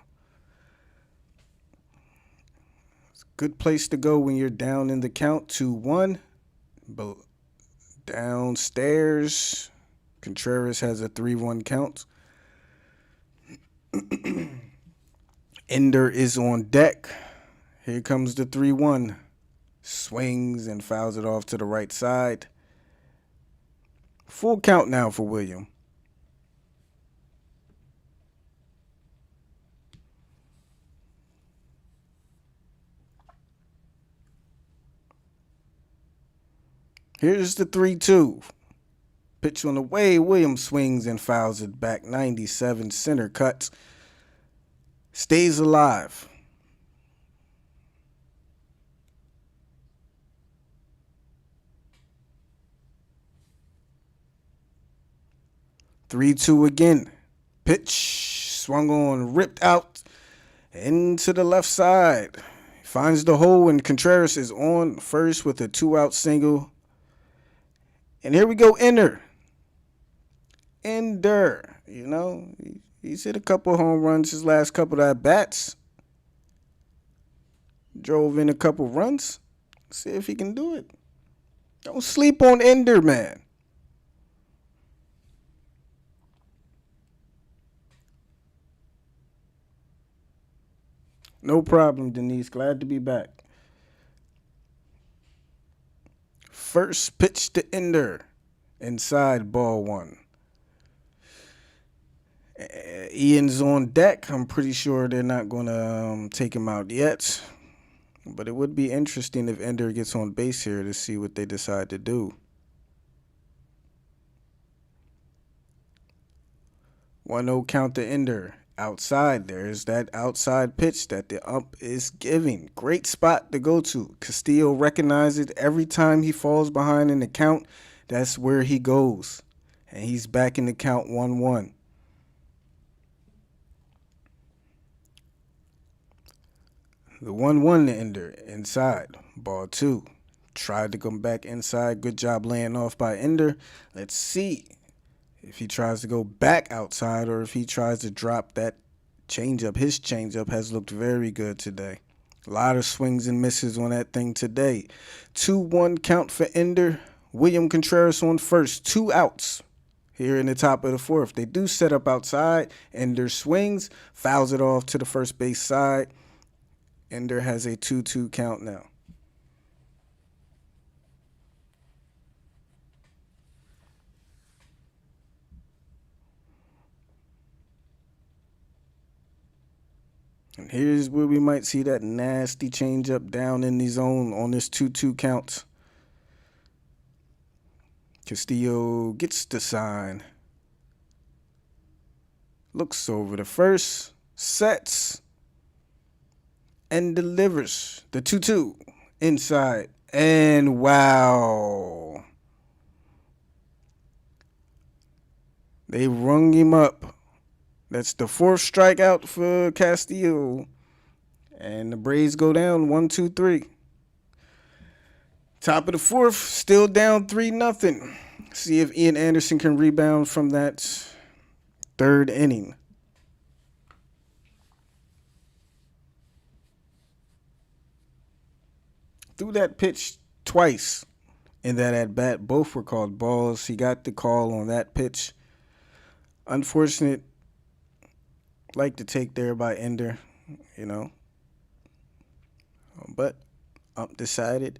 It's a good place to go when you're down in the count, 2-1. Downstairs, Contreras has a 3-1 count. Ender is on deck. Here comes the 3-1. Swings and fouls it off to the right side. Full count now for William. Here's the 3-2. Pitch on the way. Williams swings and fouls it back. 97 center cuts. Stays alive. Three two again. Pitch swung on, ripped out into the left side. Finds the hole, and Contreras is on first with a 2-out single. And here we go, Ender. You know, he's hit a couple home runs his last couple of at bats. Drove in a couple runs. See if he can do it. Don't sleep on Ender, man. No problem, Denise. Glad to be back. First pitch to Ender. Inside, ball one. Ian's on deck. I'm pretty sure they're not going to take him out yet. But it would be interesting if Ender gets on base here to see what they decide to do. 1-0 count to Ender. Outside, there's that outside pitch that the ump is giving. Great spot to go to. Castillo recognizes it every time he falls behind in the count. That's where he goes. And he's back in the count 1-1. The 1-1 to Ender. Inside. Ball two. Tried to come back inside. Good job laying off by Ender. Let's see if he tries to go back outside or if he tries to drop that changeup. His changeup has looked very good today. A lot of swings and misses on that thing today. 2-1 count for Ender. William Contreras on first. 2 outs here in the top of the fourth. They do set up outside. Ender swings, fouls it off to the first base side. Ender has a 2-2 count now. And here's where we might see that nasty changeup down in the zone on this 2-2 count. Castillo gets the sign. Looks over the first, sets, and delivers the 2-2 inside. And wow. They rung him up. That's the 4th strikeout for Castillo. And the Braves go down 1-2-3. Top of the 4th, still down 3-0. See if Ian Anderson can rebound from that 3rd inning. Threw that pitch twice in that at-bat. Both were called balls. He got the call on that pitch. Unfortunate. Like to take there by Ender, you know. But ump decided,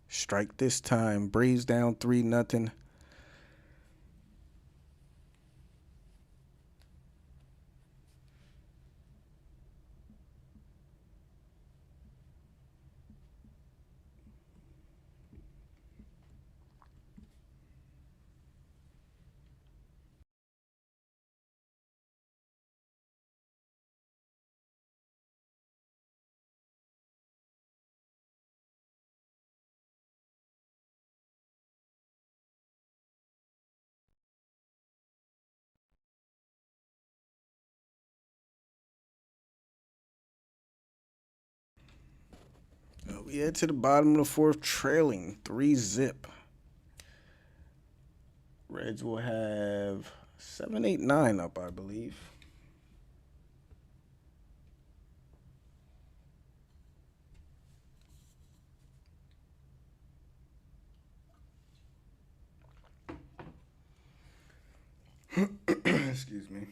strike this time. Braves down 3-0. We head to the bottom of the 4th, trailing 3-0. Reds will have 7-8-9 up, I believe. Excuse me.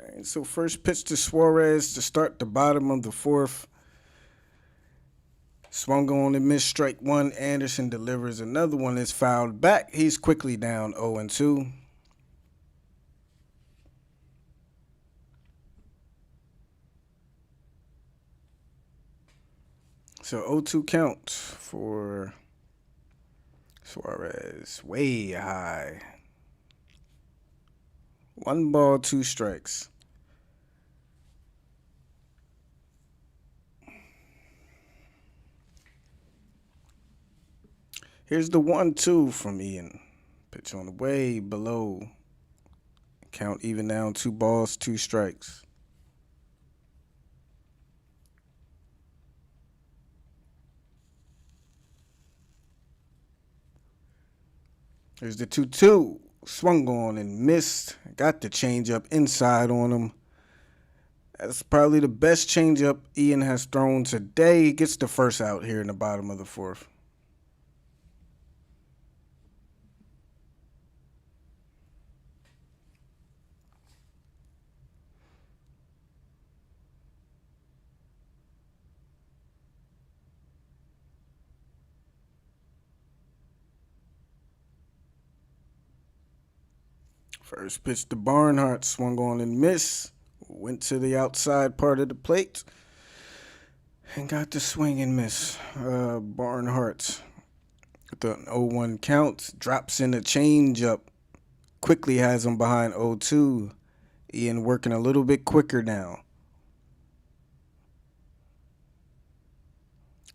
And so first pitch to Suarez to start the bottom of the fourth. Swung on and missed strike one. Anderson delivers another one. Is fouled back. He's quickly down 0-2. So 0-2 count for Suarez. Way high. 1 ball, 2 strikes. Here's the 1-2 from Ian. Pitch on the way below. Count even down 2 balls, 2 strikes. Here's the 2-2. Swung on and missed. Got the changeup inside on him. That's probably the best changeup Ian has thrown today. He gets the first out here in the bottom of the fourth. First pitch to Barnhart, swung on and missed. Went to the outside part of the plate and got the swing and miss. Barnhart with the 0-1 count drops in a changeup. Quickly has him behind 0-2. Ian working a little bit quicker now.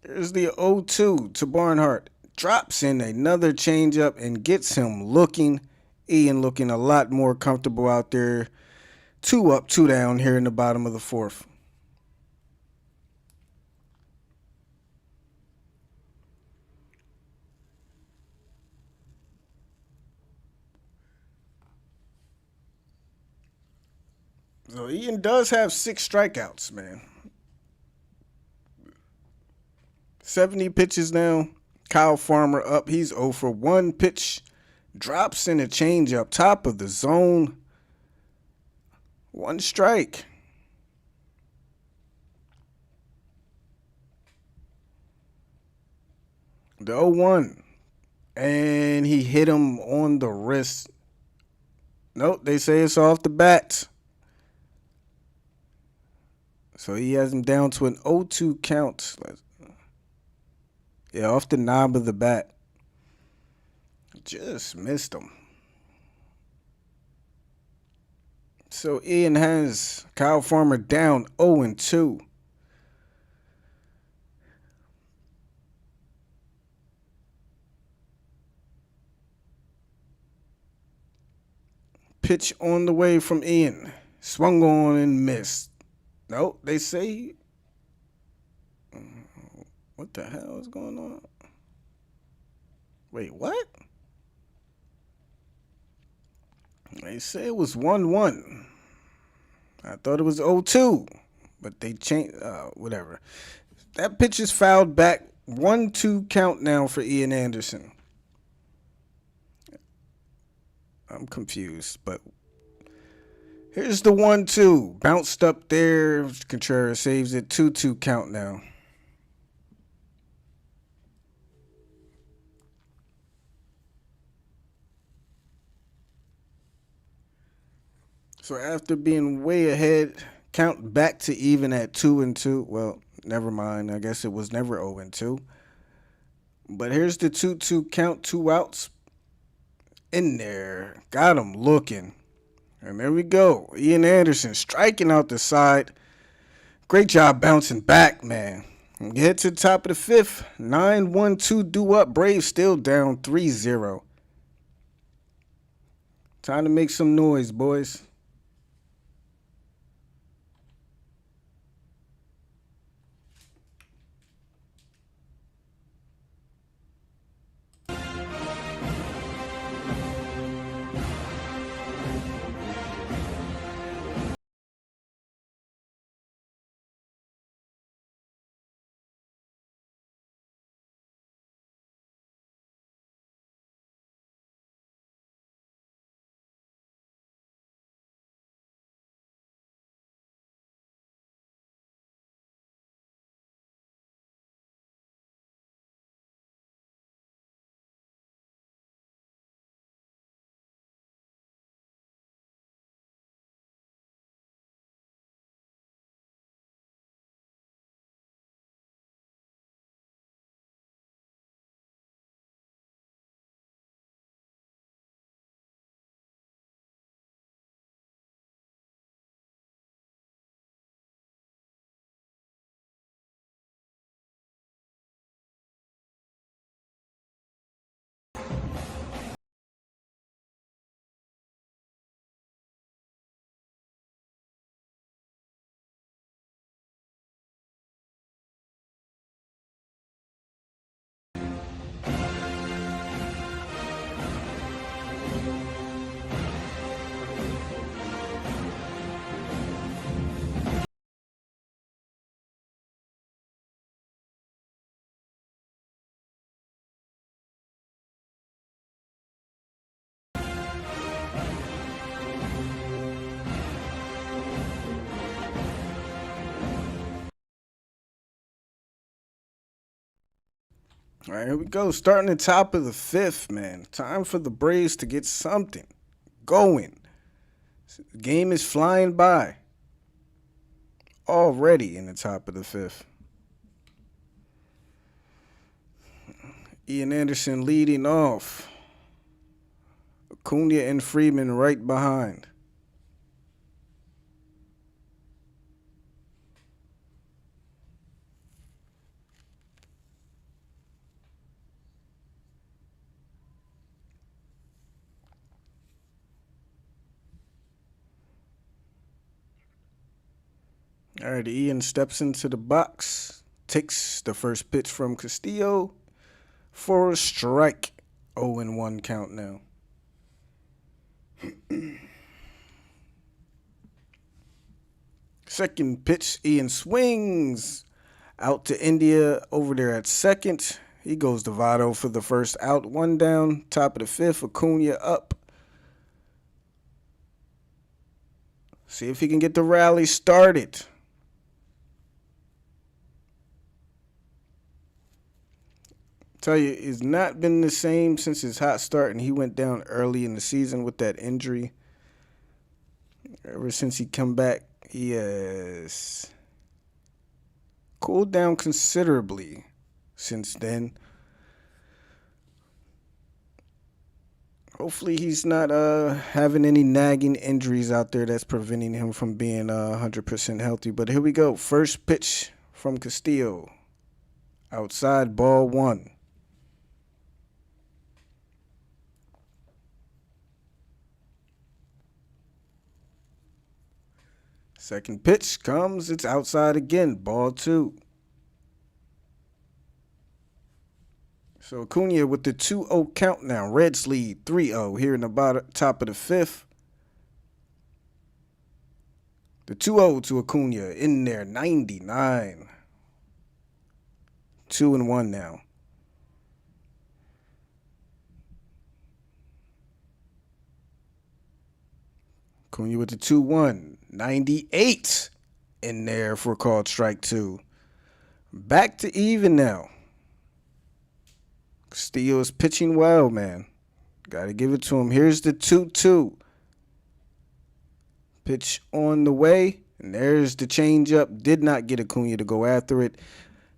Here's the 0-2 to Barnhart. Drops in another changeup and gets him looking. Ian looking a lot more comfortable out there. 2 up, 2 down here in the bottom of the fourth. So Ian does have 6 strikeouts, man. 70 pitches now. Kyle Farmer up. He's 0 for 1 pitch. Drops in a changeup, top of the zone. 1 strike. The 0-1. And he hit him on the wrist. Nope, they say it's off the bat. So he has him down to an 0-2 count. Yeah, off the knob of the bat. Just missed him. So Ian has Kyle Farmer down 0-2. Pitch on the way from Ian. Swung on and missed. Nope, they say. What the hell is going on? Wait, what? They say it was 1-1. I thought it was 0-2, but they changed. Whatever. That pitch is fouled back. 1-2 count now for Ian Anderson. I'm confused, but here's the 1-2. Bounced up there. Contreras saves it. 2-2 count now. So after being way ahead, count back to even at 2-2. Well, never mind. I guess it was never 0-2. But here's the 2-2 count, 2 outs. In there. Got him looking. And there we go. Ian Anderson striking out the side. Great job bouncing back, man. Get to the top of the fifth. 9-1-2 due up. Braves still down 3-0. Time to make some noise, boys. All right, here we go. Starting the top of the fifth, man. Time for the Braves to get something going. The game is flying by. Already in the top of the fifth. Ian Anderson leading off. Acuna and Freeman right behind. All right, Ian steps into the box, takes the first pitch from Castillo for a strike. 0-1 count now. Second pitch, Ian swings out to India over there at second. He goes to Votto for the first out. One down, top of the fifth. Acuna up. See if he can get the rally started. Tell you, it's not been the same since his hot start, and he went down early in the season with that injury. Ever since he come back, he has cooled down considerably since then. Hopefully he's not having any nagging injuries out there that's preventing him from being 100% healthy. But here we go. First pitch from Castillo. Outside, ball one. Second pitch comes. It's outside again. Ball two. So Acuna with the 2-0 count now. Reds lead 3-0 here in the top of the fifth. The 2-0 to Acuna in there. 99. 2-1 now. Acuna with the 2-1. 98 in there for called strike two. Back to even now. Castillo is pitching well, man. Got to give it to him. Here's the 2-2. Pitch on the way. And there's the changeup. Did not get Acuna to go after it.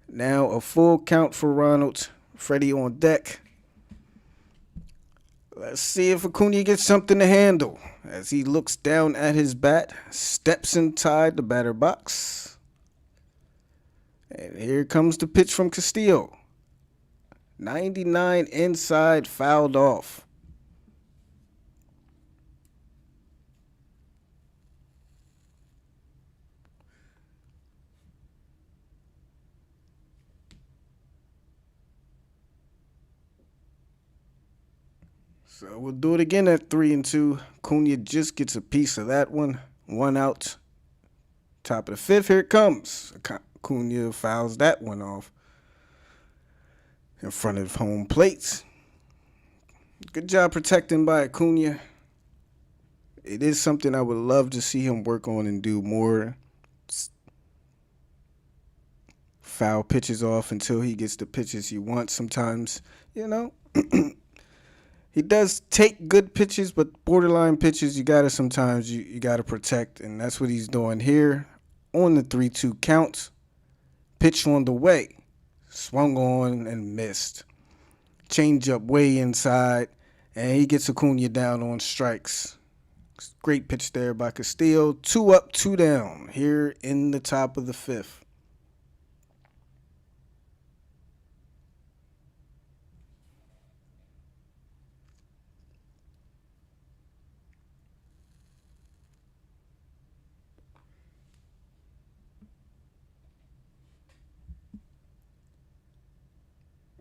Now a full count for Ronald. Freddie on deck. Let's see if Acuna gets something to handle as he looks down at his bat, steps inside the batter box. And here comes the pitch from Castillo. 99 inside, fouled off. So we'll do it again at 3-2. Acuna just gets a piece of that one. One out. Top of the fifth. Here it comes. Acuna fouls that one off in front of home plate. Good job protecting by Acuna. It is something I would love to see him work on and do more. Foul pitches off until he gets the pitches he wants. Sometimes, he does take good pitches, but borderline pitches, you gotta protect, and that's what he's doing here. On the 3-2 count, pitch on the way, swung on and missed. Change up way inside, and he gets Acuna down on strikes. Great pitch there by Castillo. 2 up, 2 down here in the top of the fifth.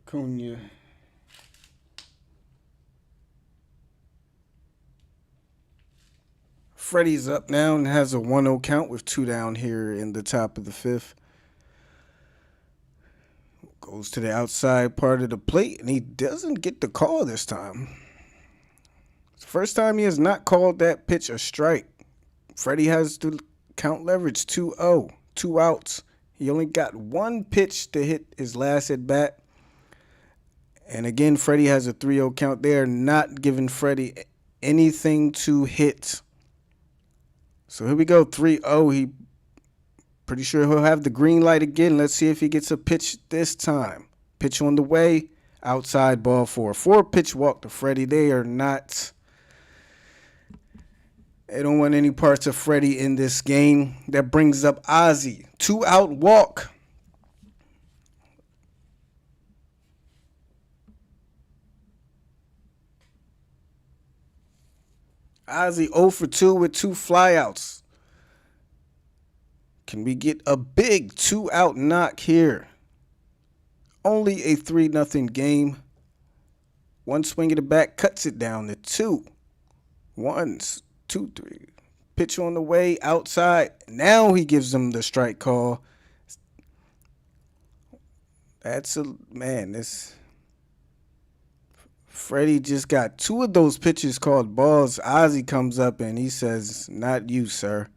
Acuna. Freddie's up now and has a 1-0 count with 2 down here in the top of the fifth. Goes to the outside part of the plate, and he doesn't get the call this time. It's the first time he has not called that pitch a strike. Freddie has the count leverage 2-0, 2 outs. He only got one pitch to hit his last at bat. And again, Freddie has a 3-0 count. They are not giving Freddie anything to hit. So here we go, 3-0. He pretty sure he'll have the green light again. Let's see if he gets a pitch this time. Pitch on the way. Outside ball 4. 4-pitch walk to Freddie. They don't want any parts of Freddie in this game. That brings up Ozzy. 2-out walk. Ozzy 0 for 2 with 2 flyouts. Can we get a big 2-out knock here? Only a 3-0 game. One swing of the bat cuts it down to 2. 1, 2, 3. Pitch on the way, outside. Now he gives them the strike call. This Freddie just got 2 of those pitches called balls. Ozzy comes up and he says, "Not you, sir.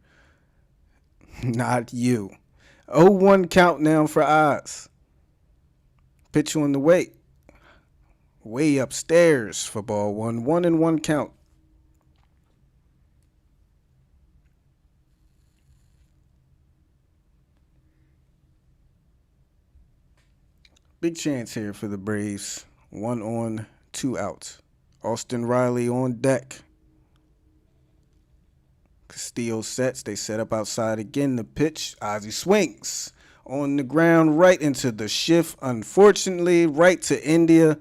Not you." 0-1 count now for Oz. Pitch on the way. Way upstairs for ball 1. 1-1 count. Big chance here for the Braves. 1 on, 2 outs. Austin Riley on deck. Castillo sets. They set up outside again. The pitch. Ozzy swings. On the ground, right into the shift. Unfortunately, right to India.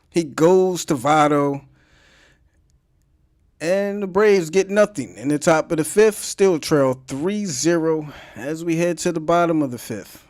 He goes to Votto. And the Braves get nothing. In the top of the 5th, still trail 3-0 as we head to the bottom of the 5th.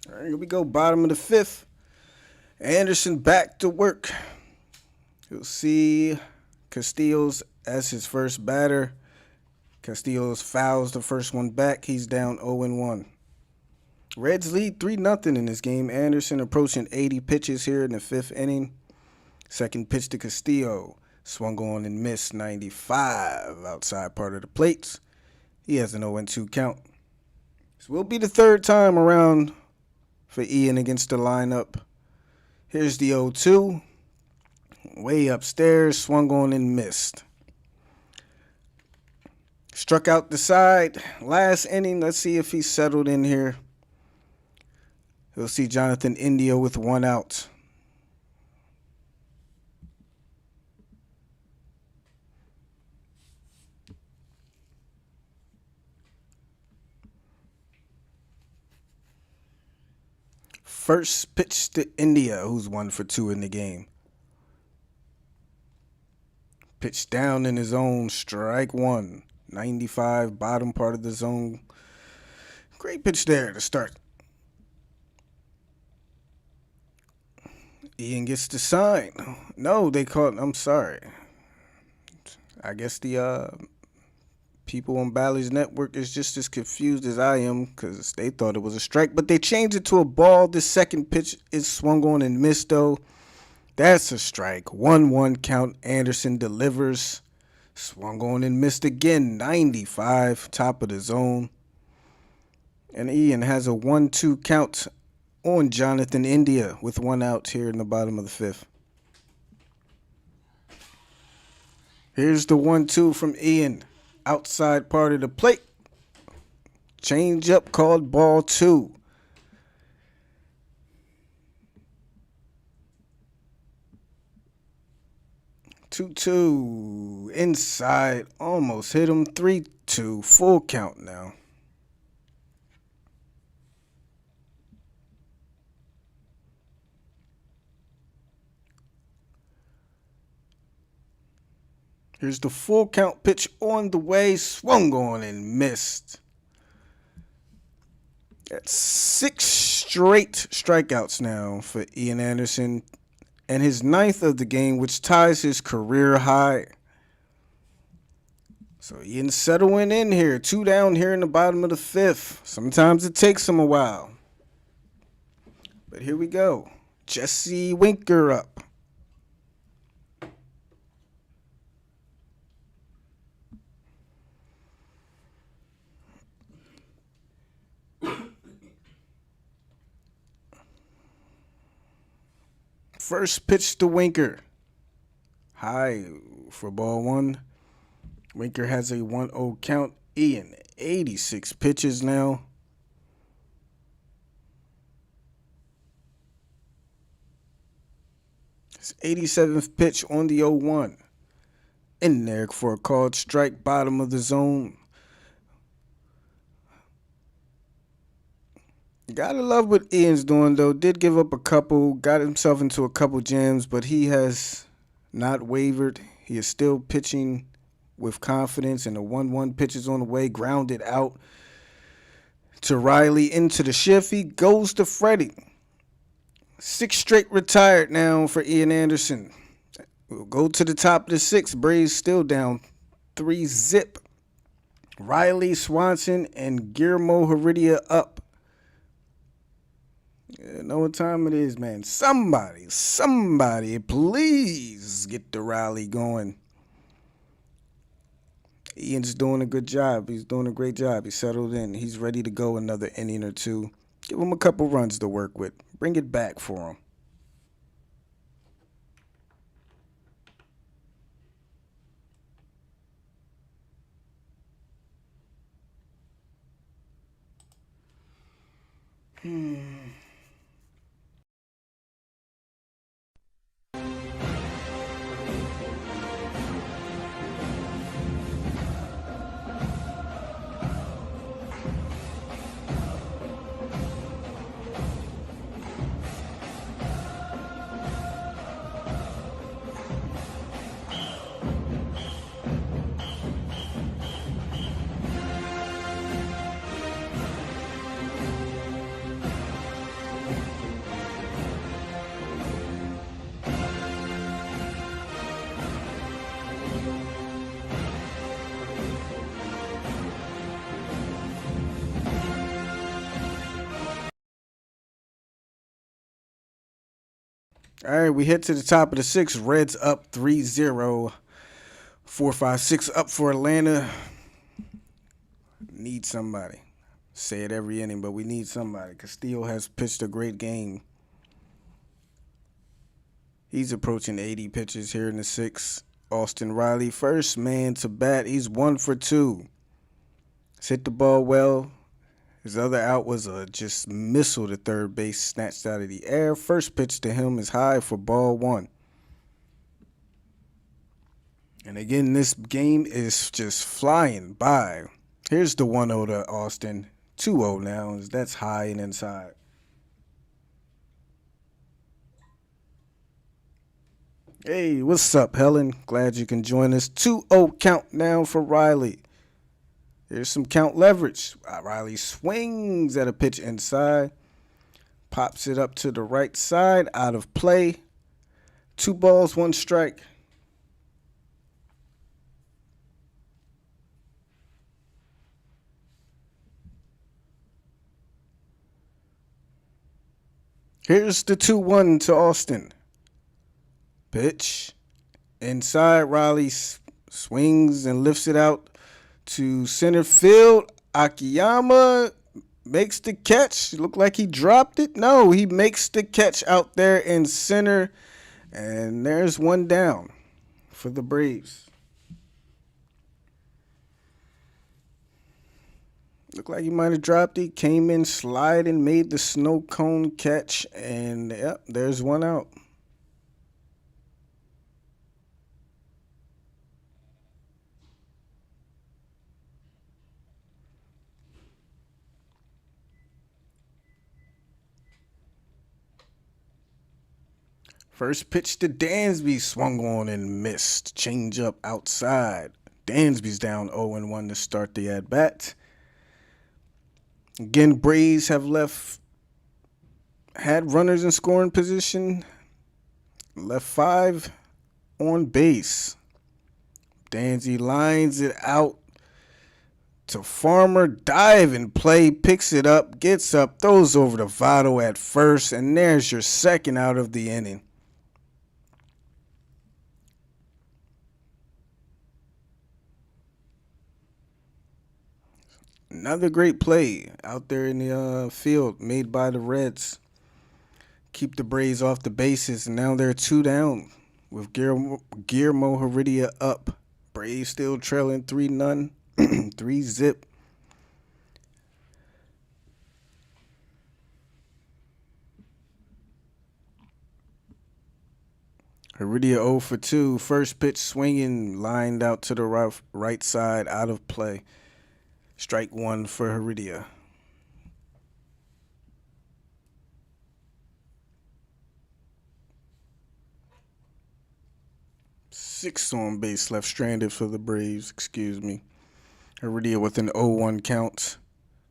All right, here we go. Bottom of the 5th. Anderson back to work. You'll see Castillo's as his first batter. Castillo's fouls the first one back. He's down 0-1. Reds lead 3-0 in this game. Anderson approaching 80 pitches here in the 5th inning. Second pitch to Castillo. Swung on and missed 95 outside part of the plates. He has an 0-2 count. This will be the 3rd time around for Ian against the lineup. Here's the 0-2. Way upstairs, swung on and missed. Struck out the side. Last inning, let's see if he's settled in here. You'll see Jonathan India with 1 out. First pitch to India, who's 1 for 2 in the game. Pitch down in his zone, strike one. 95, bottom part of the zone. Great pitch there to start. Ian gets the sign. No, they called. I'm sorry. I guess the people on Bally's network is just as confused as I am because they thought it was a strike, but they changed it to a ball. The second pitch is swung on and missed, though. That's a strike. 1-1 count. Anderson delivers. Swung on and missed again. 95, top of the zone. And Ian has a 1-2 count on Jonathan India with 1 out here in the bottom of the 5th. Here's the 1-2 from Ian. Outside part of the plate. Change up called ball 2. Two inside, almost hit him. 3-2, full count now. Here's the full count pitch on the way, swung on and missed. That's 6 straight strikeouts now for Ian Anderson, and his 9th of the game, which ties his career high. So Ian settling in here, 2 down here in the bottom of the 5th. Sometimes it takes him a while. But here we go. Jesse Winker up. First pitch to Winker. High for ball 1. Winker has a 1-0 count. Ian, 86 pitches now. His 87th pitch on the 0-1. In there for a called strike, bottom of the zone. Gotta love what Ian's doing, though. Did give up a couple, got himself into a couple jams, but he has not wavered. He is still pitching with confidence, and the 1-1 pitch is on the way, grounded out to Riley into the shift. He goes to Freddie. 6 straight retired now for Ian Anderson. We'll go to the top of the 6th. Braves still down 3-0. Riley, Swanson, and Guillermo Heredia up. You know what time it is, man. Somebody, please get the Riley going. Ian's doing a good job. He's doing a great job. He's settled in. He's ready to go another inning or 2. Give him a couple runs to work with. Bring it back for him. All right, we hit to the top of the 6th. Reds up 3-0. 4-5-6 up for Atlanta. Need somebody. Say it every inning, but we need somebody. Castillo has pitched a great game. He's approaching 80 pitches here in the 6th. Austin Riley, first man to bat. He's 1 for 2. He's hit the ball well. His other out was a just missile to third base, snatched out of the air. First pitch to him is high for ball 1. And again, this game is just flying by. Here's the 1-0 to Austin. 2-0 now. That's high and inside. Hey, what's up, Helen? Glad you can join us. 2-0 count now for Riley. Here's some count leverage. Riley swings at a pitch inside, pops it up to the right side, out of play. 2 balls, 1 strike. Here's the 2-1 to Austin. Pitch inside. Riley swings and lifts it out to center field. Akiyama makes the catch. Looked like he dropped it. No, he makes the catch out there in center. And there's 1 down for the Braves. Looked like he might have dropped it. Came in sliding, made the snow cone catch. And yep, there's 1 out. First pitch to Dansby, swung on and missed. Change up outside. Dansby's down 0-1 to start the at-bat. Again, Braves have had runners in scoring position. Left 5 on base. Dansby lines it out to Farmer. Diving play, picks it up, gets up, throws over to Votto at first, and there's your 2nd out of the inning. Another great play out there in the field made by the Reds. Keep the Braves off the bases, and now they're 2 down with Guillermo Heredia up. Braves still trailing 3-0, 3-zip. Heredia 0 for 2. First pitch swinging, lined out to the right side, out of play. Strike 1 for Heredia. Six on base left stranded for the Braves. Excuse me. Heredia with an 0-1 count.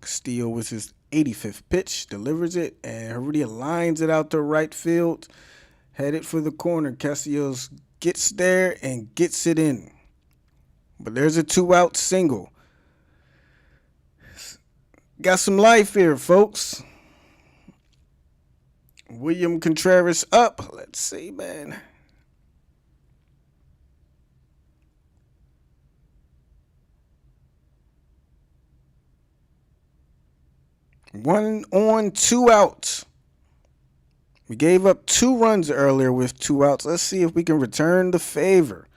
Castillo with his 85th pitch, delivers it, and Heredia lines it out to right field, headed for the corner. Castellanos gets there and gets it in. But there's a 2-out single. Got some life here, folks. William Contreras up. Let's see, man. One on, 2 outs. We gave up 2 runs earlier with 2 outs. Let's see if we can return the favor.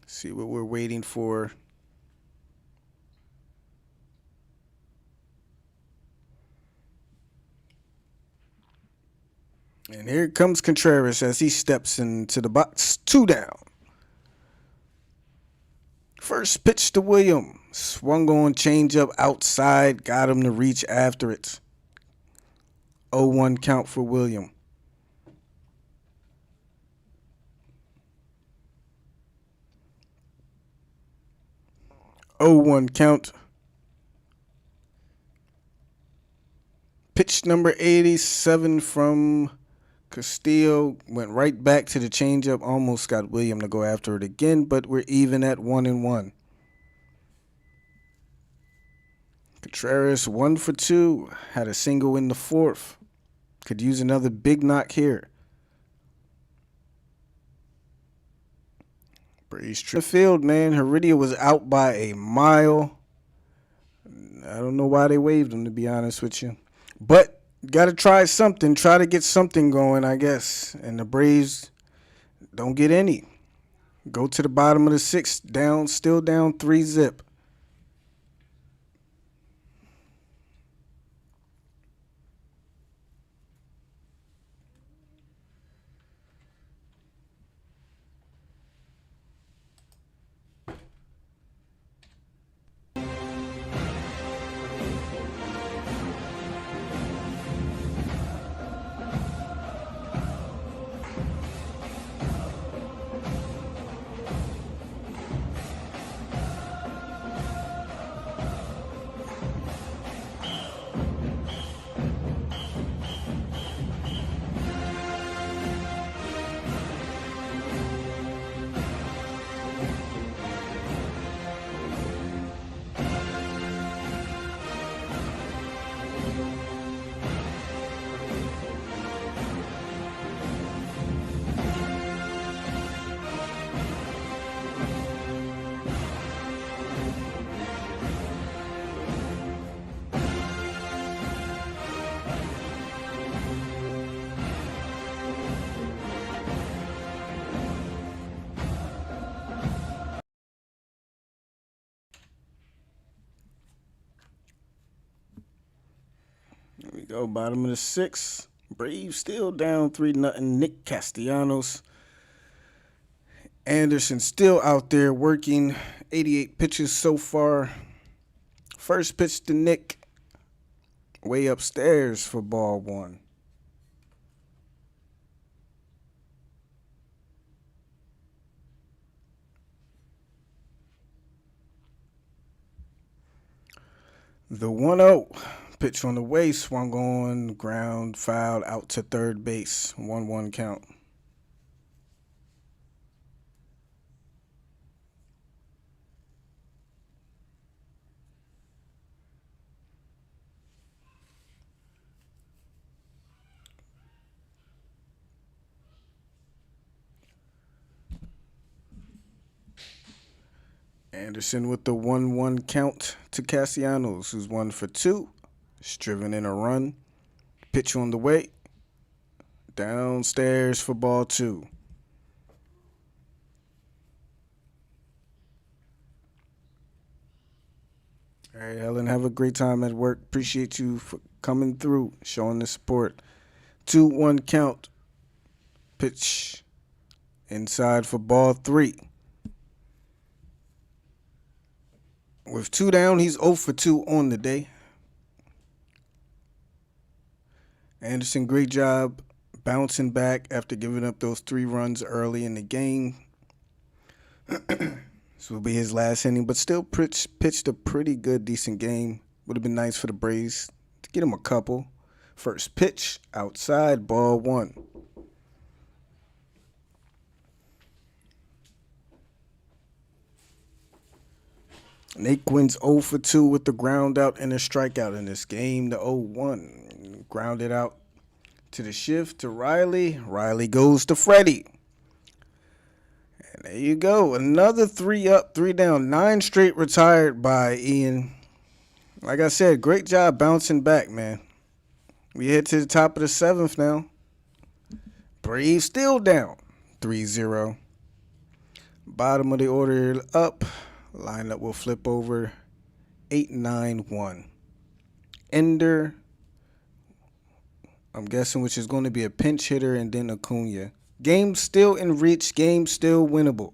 See what we're waiting for. And here comes Contreras as he steps into the box. 2 down. First pitch to William. Swung on, changeup outside. Got him to reach after it. 0-1 count for William. Oh, 1 count. Pitch number 87 from Castillo. Went right back to the changeup. Almost got William to go after it again, but we're even at 1-1. Contreras 1 for 2. Had a single in the 4th. Could use another big knock here. Braves trip the field, man. Heredia was out by a mile. I don't know why they waved him, to be honest with you. But got to try something. Try to get something going, I guess. And the Braves don't get any. Go to the bottom of the 6th. Down, still down 3-zip. We go bottom of the sixth. Braves still down 3-0. Nick Castellanos. Anderson still out there working. 88 pitches so far. First pitch to Nick. Way upstairs for ball one. The 1-0 pitch on the way, swung on, ground, foul, out to third base. 1-1 count. Anderson with the 1-1 count to Castellanos, who's 1 for 2. Striven in a run. Pitch on the way. Downstairs for ball 2. All right, Helen, have a great time at work. Appreciate you for coming through, showing the support. 2-1 count. Pitch inside for ball 3. With 2 down, he's 0 for 2 on the day. Anderson, great job bouncing back after giving up those 3 runs early in the game. This will be his last inning, but still pitched a pretty good, decent game. Would have been nice for the Braves to get him a couple. First pitch, outside, ball 1. Nate wins 0 for 2 with the ground out and a strikeout in this game. The 0-1. Grounded out to the shift to Riley. Riley goes to Freddie. And there you go. Another 3 up, 3 down. 9 straight retired by Ian. Like I said, great job bouncing back, man. We head to the top of the 7th now. Braves still down 3-0. Bottom of the order up. Lineup will flip over 8-9-1. Ender, I'm guessing, which is going to be a pinch hitter, and then Acuna. Game still in reach. Game still winnable.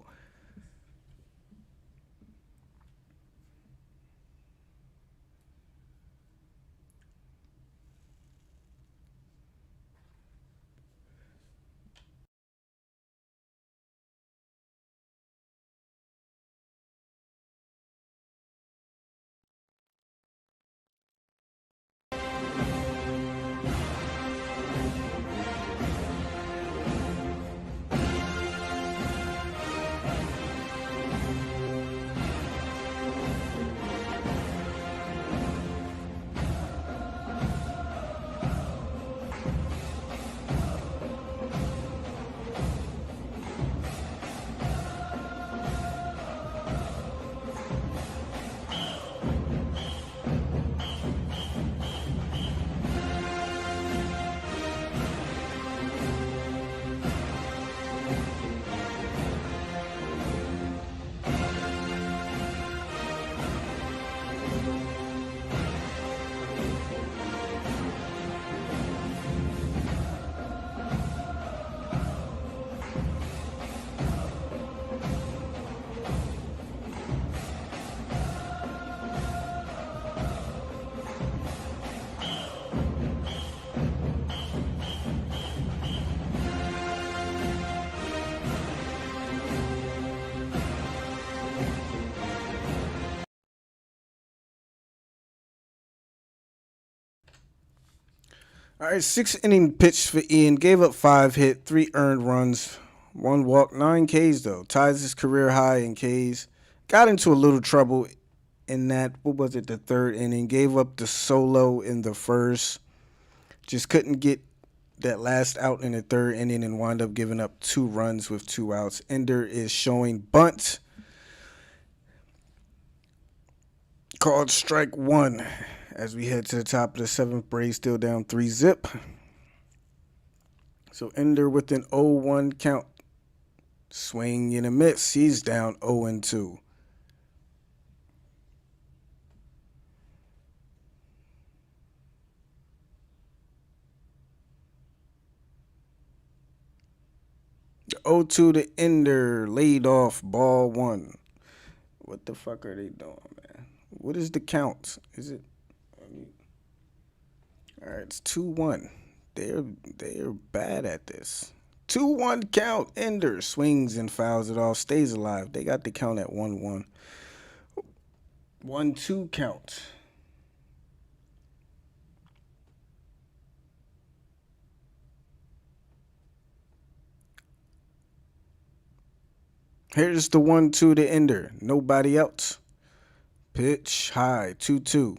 All right, 6-inning pitch for Ian. Gave up 5 hit, 3 earned runs, 1 walk, 9 Ks though. Ties his career high in Ks. Got into a little trouble in that, what was it, the 3rd inning. Gave up the solo in the 1st. Just couldn't get that last out in the 3rd inning and wound up giving up 2 runs with 2 outs. Ender is showing bunt. Called strike 1. As we head to the top of the 7th, Braves still down 3-zip. So Ender with an 0-1 count. Swing and a miss. He's down 0-2. 0-2 to Ender. Laid off. Ball one. What the fuck are they doing, man? What is the count? Is it? All right, it's 2-1. They're bad at this. 2-1 count. Ender swings and fouls it off. Stays alive. They got the count at 1-1. 1-2 count. Here's the 1-2 to Ender. Nobody else. Pitch high. 2-2.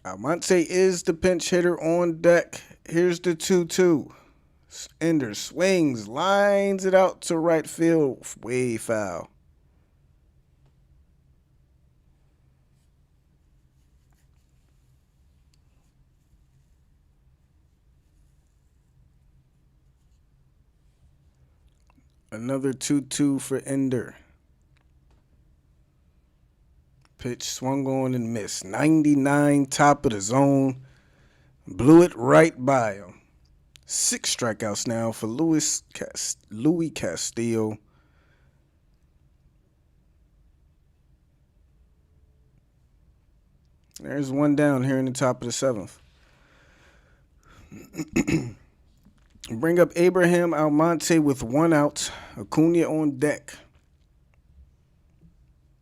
Almonte is the pinch hitter on deck. Here's the 2-2. Ender swings, lines it out to right field. Way foul. Another 2-2 for Ender. Pitch swung on and missed. 99, top of the zone. Blew it right by him. 6 strikeouts now for Louis Castillo. There's one down here in the top of the 7th. Bring up Abraham Almonte with 1 out. Acuna on deck.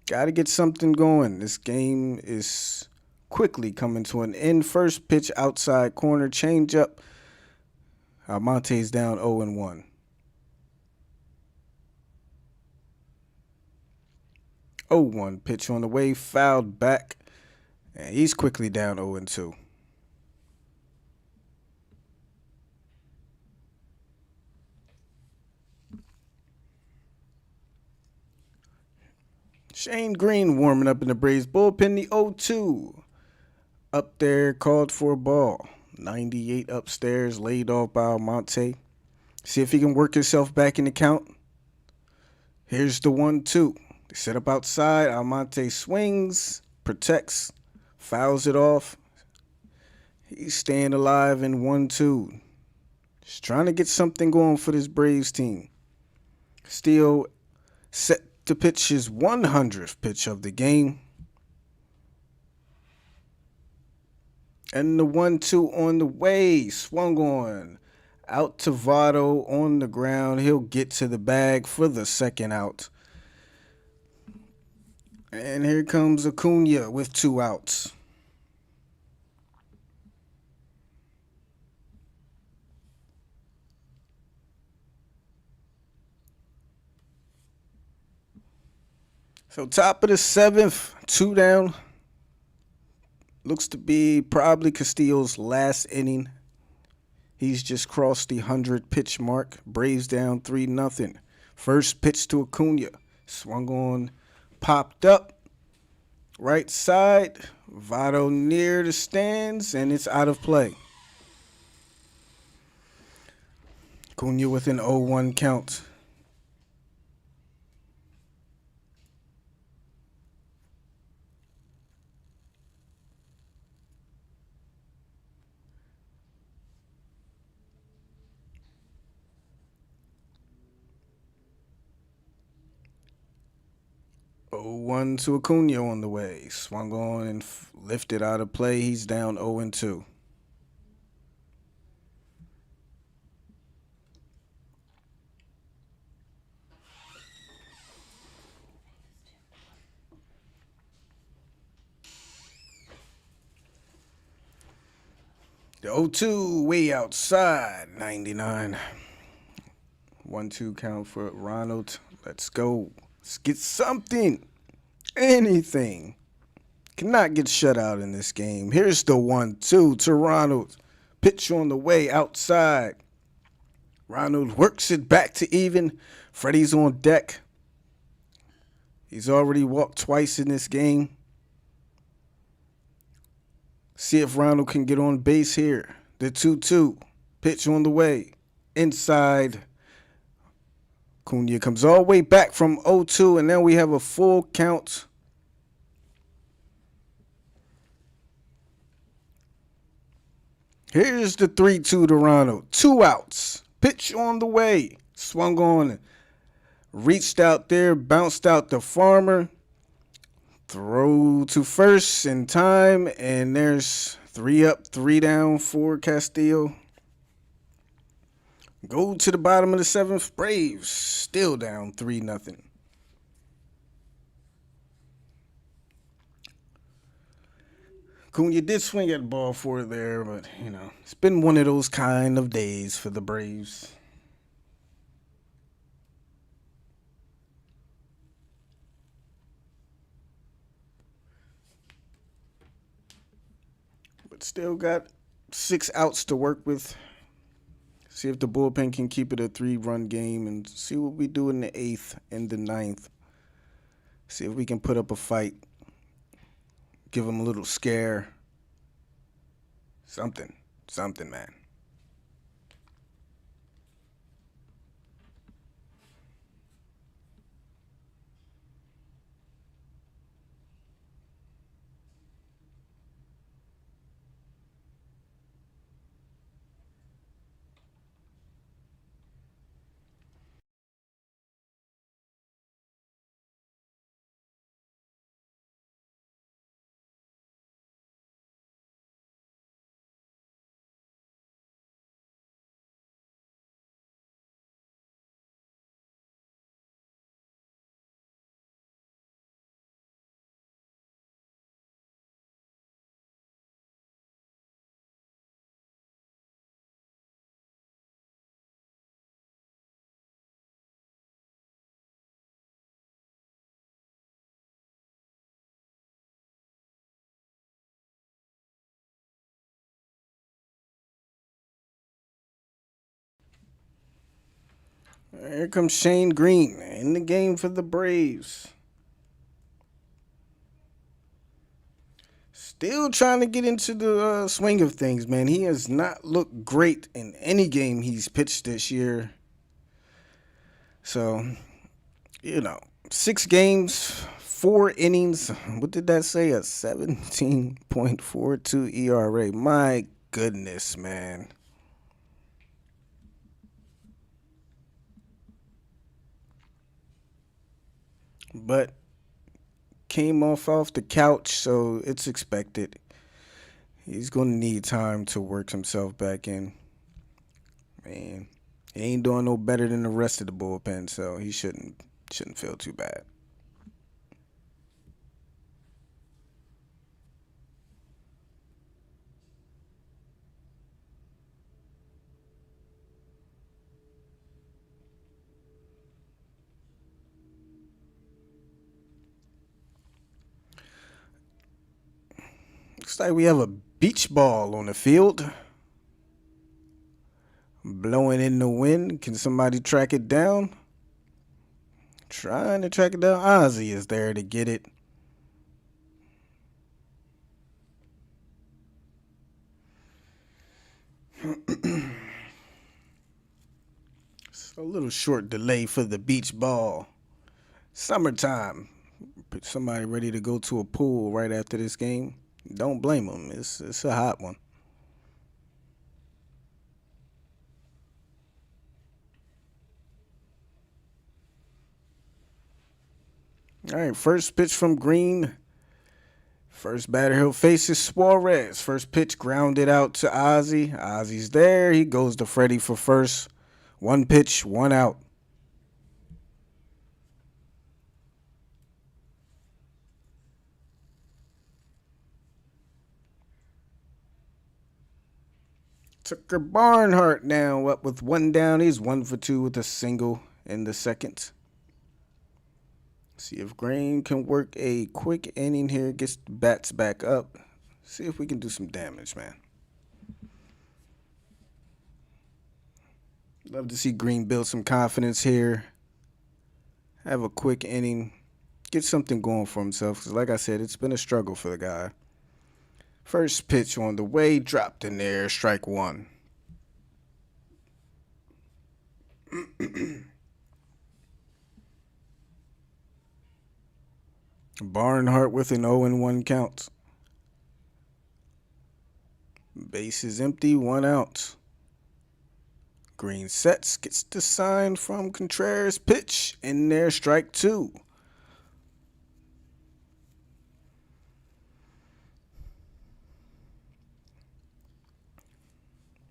Got to get something going. This game is quickly coming to an end. First pitch outside corner, changeup. Almonte's down 0-1. 0-1 pitch on the way, fouled back, and he's quickly down 0-2. Shane Green warming up in the Braves bullpen. The 0-2 up there, called for a ball. 98 upstairs, laid off by Almonte. See if he can work himself back in the count. Here's the 1-2. They set up outside. Almonte swings, protects, fouls it off. He's staying alive in 1-2. Just trying to get something going for this Braves team. Still set to pitch his 100th pitch of the game. And the 1-2 on the way. Swung on. Out to Votto on the ground. He'll get to the bag for the second out. And here comes Acuna with 2 outs. So top of the 7th, 2 down. Looks to be probably Castillo's last inning. He's just crossed the 100 pitch mark. Braves down 3-0. First pitch to Acuna. Swung on, popped up. Right side. Votto near the stands, and it's out of play. Acuna with an 0-1 count. One to Acuna on the way. Swung on and lifted out of play. He's down 0-2. The 0-2 way outside. 99. 1-2 count for Ronald. Let's go. Let's get something. Anything. Cannot get shut out in this game. Here's the 1-2 to Ronald. Pitch on the way outside. Ronald works it back to even. Freddie's on deck. He's already walked twice in this game. See if Ronald can get on base here. The 2-2. Pitch on the way. Inside. Acuna comes all the way back from 0-2, and then we have a full count. Here's the 3-2 Toronto. 2 outs. Pitch on the way. Swung on. Reached out there. Bounced out the Farmer. Throw to first in time. And there's 3 up, 3 down for Castillo. Go to the bottom of the 7th. Braves still down 3-0. Cunha did swing at the ball for it there, but, it's been one of those kind of days for the Braves. But still got 6 outs to work with. See if the bullpen can keep it a 3-run game and see what we do in the 8th and the 9th. See if we can put up a fight. Give them a little scare. Something, man. Here comes Shane Green in the game for the Braves. Still trying to get into the swing of things, man. He has not looked great in any game he's pitched this year. So, 6 games, 4 innings. What did that say? A 17.42 ERA. My goodness, man. But came off the couch, so it's expected. He's going to need time to work himself back in. Man, he ain't doing no better than the rest of the bullpen, so he shouldn't feel too bad. Looks like we have a beach ball on the field. Blowing in the wind. Can somebody track it down? Trying to track it down. Ozzy is there to get it. It's a little short delay for the beach ball. Summertime. Somebody ready to go to a pool right after this game. Don't blame them. It's a hot one. All right, first pitch from Green. First batter he'll face is Suarez. First pitch grounded out to Ozzy. Ozzy's there. He goes to Freddie for first. 1 pitch, 1 out. Tucker Barnhart now up with 1 down. He's 1 for 2 with a single in the second. See if Green can work a quick inning here, gets the bats back up. See if we can do some damage, man. Love to see Green build some confidence here. Have a quick inning. Get something going for himself. Because like I said, it's been a struggle for the guy. First pitch on the way. Dropped in there. Strike 1. Barnhart with an 0-1 count. Base is empty, 1 out. Green sets, gets the sign from Contreras. Pitch in there, strike 2.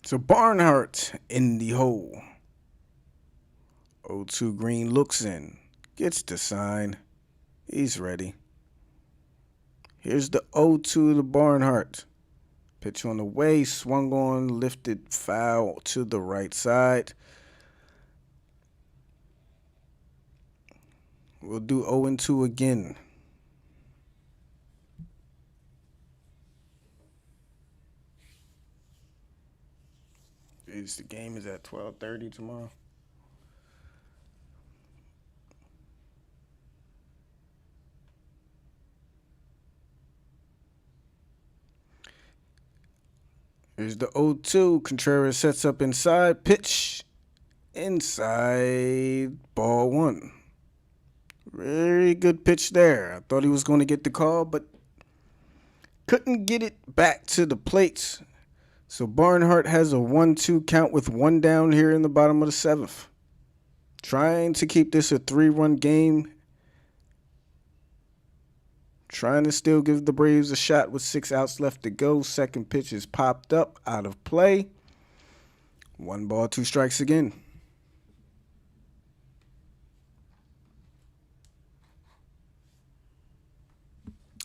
So Barnhart in the hole. 0-2 Green looks in, gets the sign. He's ready. Here's the 0-2 to Barnhart. Pitch on the way, swung on, lifted foul to the right side. We'll do 0-2 again. The game is at 12:30 tomorrow. Here's the 0-2. Contreras sets up inside. Pitch inside. Ball 1. Very good pitch there. I thought he was going to get the call, but couldn't get it back to the plate. So Barnhart has a 1-2 count with 1 down here in the bottom of the 7th. Trying to keep this a 3-run game. Trying to still give the Braves a shot with 6 outs left to go. Second pitch is popped up, out of play. 1 ball, 2 strikes again.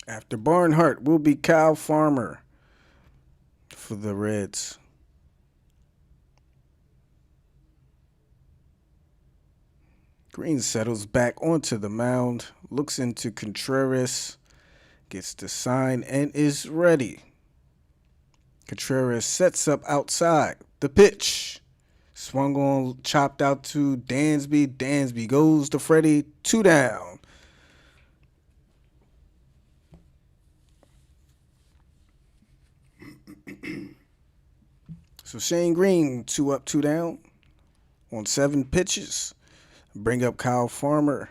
After Barnhart will be Kyle Farmer for the Reds. Green settles back onto the mound, looks into Contreras, gets the sign, and is ready. Contreras sets up outside. The pitch. Swung on, chopped out to Dansby. Dansby goes to Freddie. 2 down. So Shane Green, 2 up, 2 down on 7 pitches. Bring up Kyle Farmer.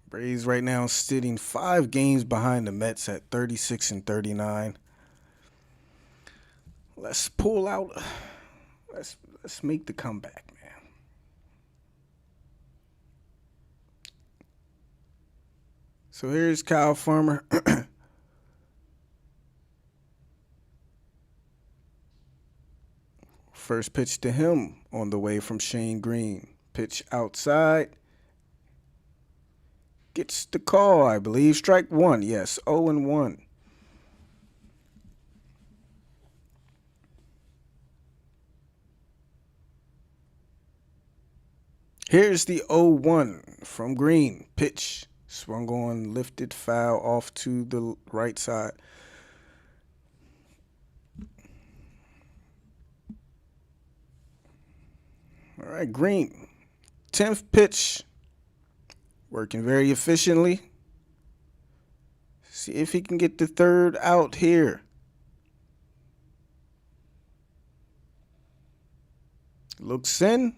Braves right now sitting 5 games behind the Mets at 36 and 39. Let's pull out. Let's make the comeback, man. So here's Kyle Farmer. First pitch to him on the way from Shane Green. Pitch outside. Gets the call, I believe. Strike 1, yes, 0-1. Here's the 0-1 from Green. Pitch. Swung on, lifted foul off to the right side. All right, Green. 10th pitch. Working very efficiently. See if he can get the 3rd out here. Looks in.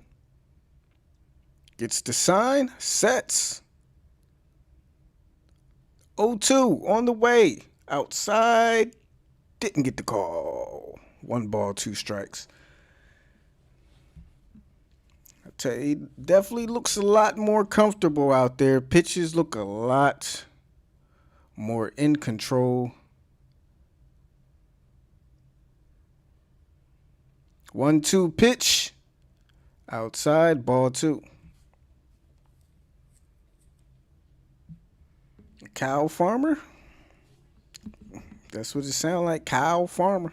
Gets the sign. Sets. 0-2 on the way. Outside. Didn't get the call. 1 ball, 2 strikes. I tell you, he definitely looks a lot more comfortable out there. Pitches look a lot more in control. 1-2 pitch. Outside, ball 2. Kyle Farmer. That's what it sounds like. Kyle Farmer.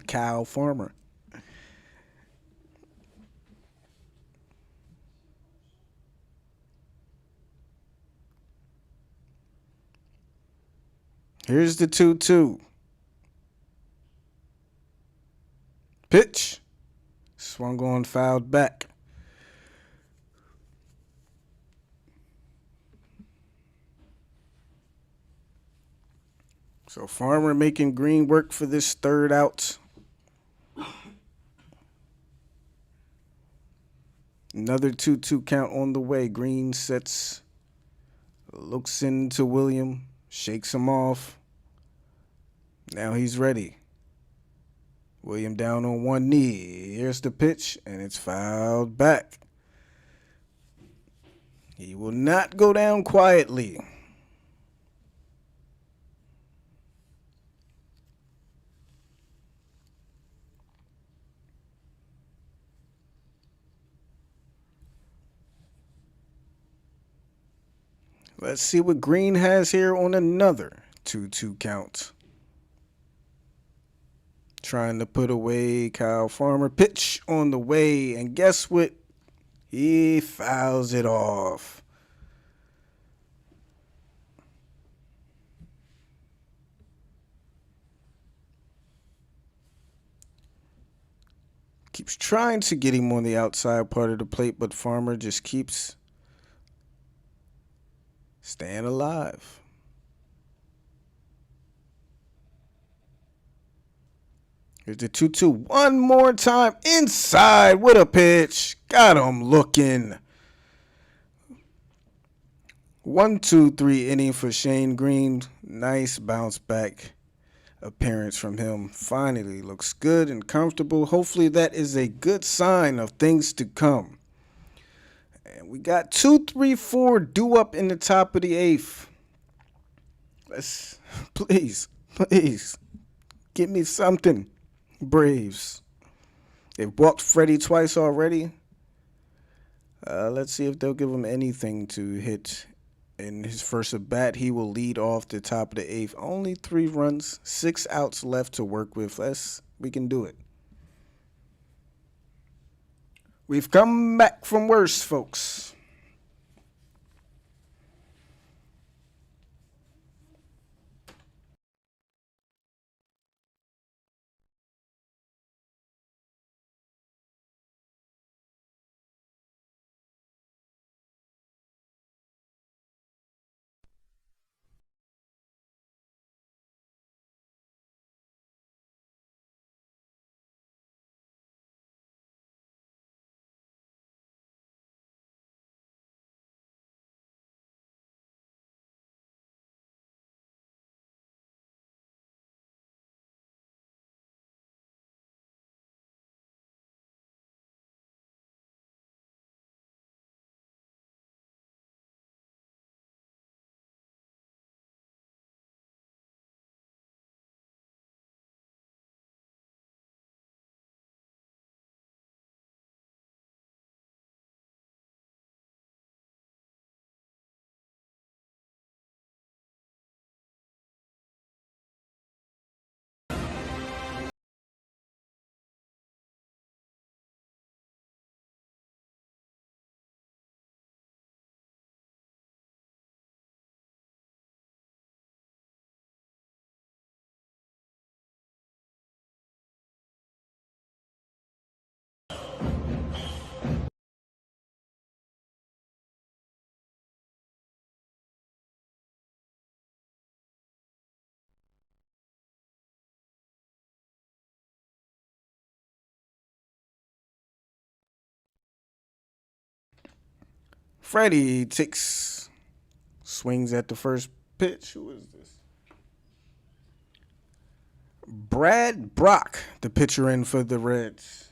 Kyle Farmer. Here's the 2-2. Pitch. Swung on, fouled back. So Farmer making Green work for this 3rd out. Another 2-2 count on the way. Green sets, looks into William. Shakes him off. Now he's ready. William down on one knee. Here's the pitch, and it's fouled back. He will not go down quietly. Let's see what Green has here on another 2-2 count. Trying to put away Kyle Farmer. Pitch on the way, and guess what? He fouls it off. Keeps trying to get him on the outside part of the plate, but Farmer just keeps staying alive. Here's the 2-2. One more time. Inside with a pitch. Got him looking. 1-2-3 inning for Shane Green. Nice bounce back appearance from him. Finally looks good and comfortable. Hopefully that is a good sign of things to come. And we got 2-3-4 due up in the top of the eighth. Let's please give me something, Braves. They've walked Freddie twice already. Let's see if they'll give him anything to hit in his first at bat. He will lead off the top of the eighth. Only 3 runs, 6 outs left to work with. We can do it. We've come back from worse, folks. Freddie swings at the first pitch. Who is this? Brad Brock, the pitcher in for the Reds.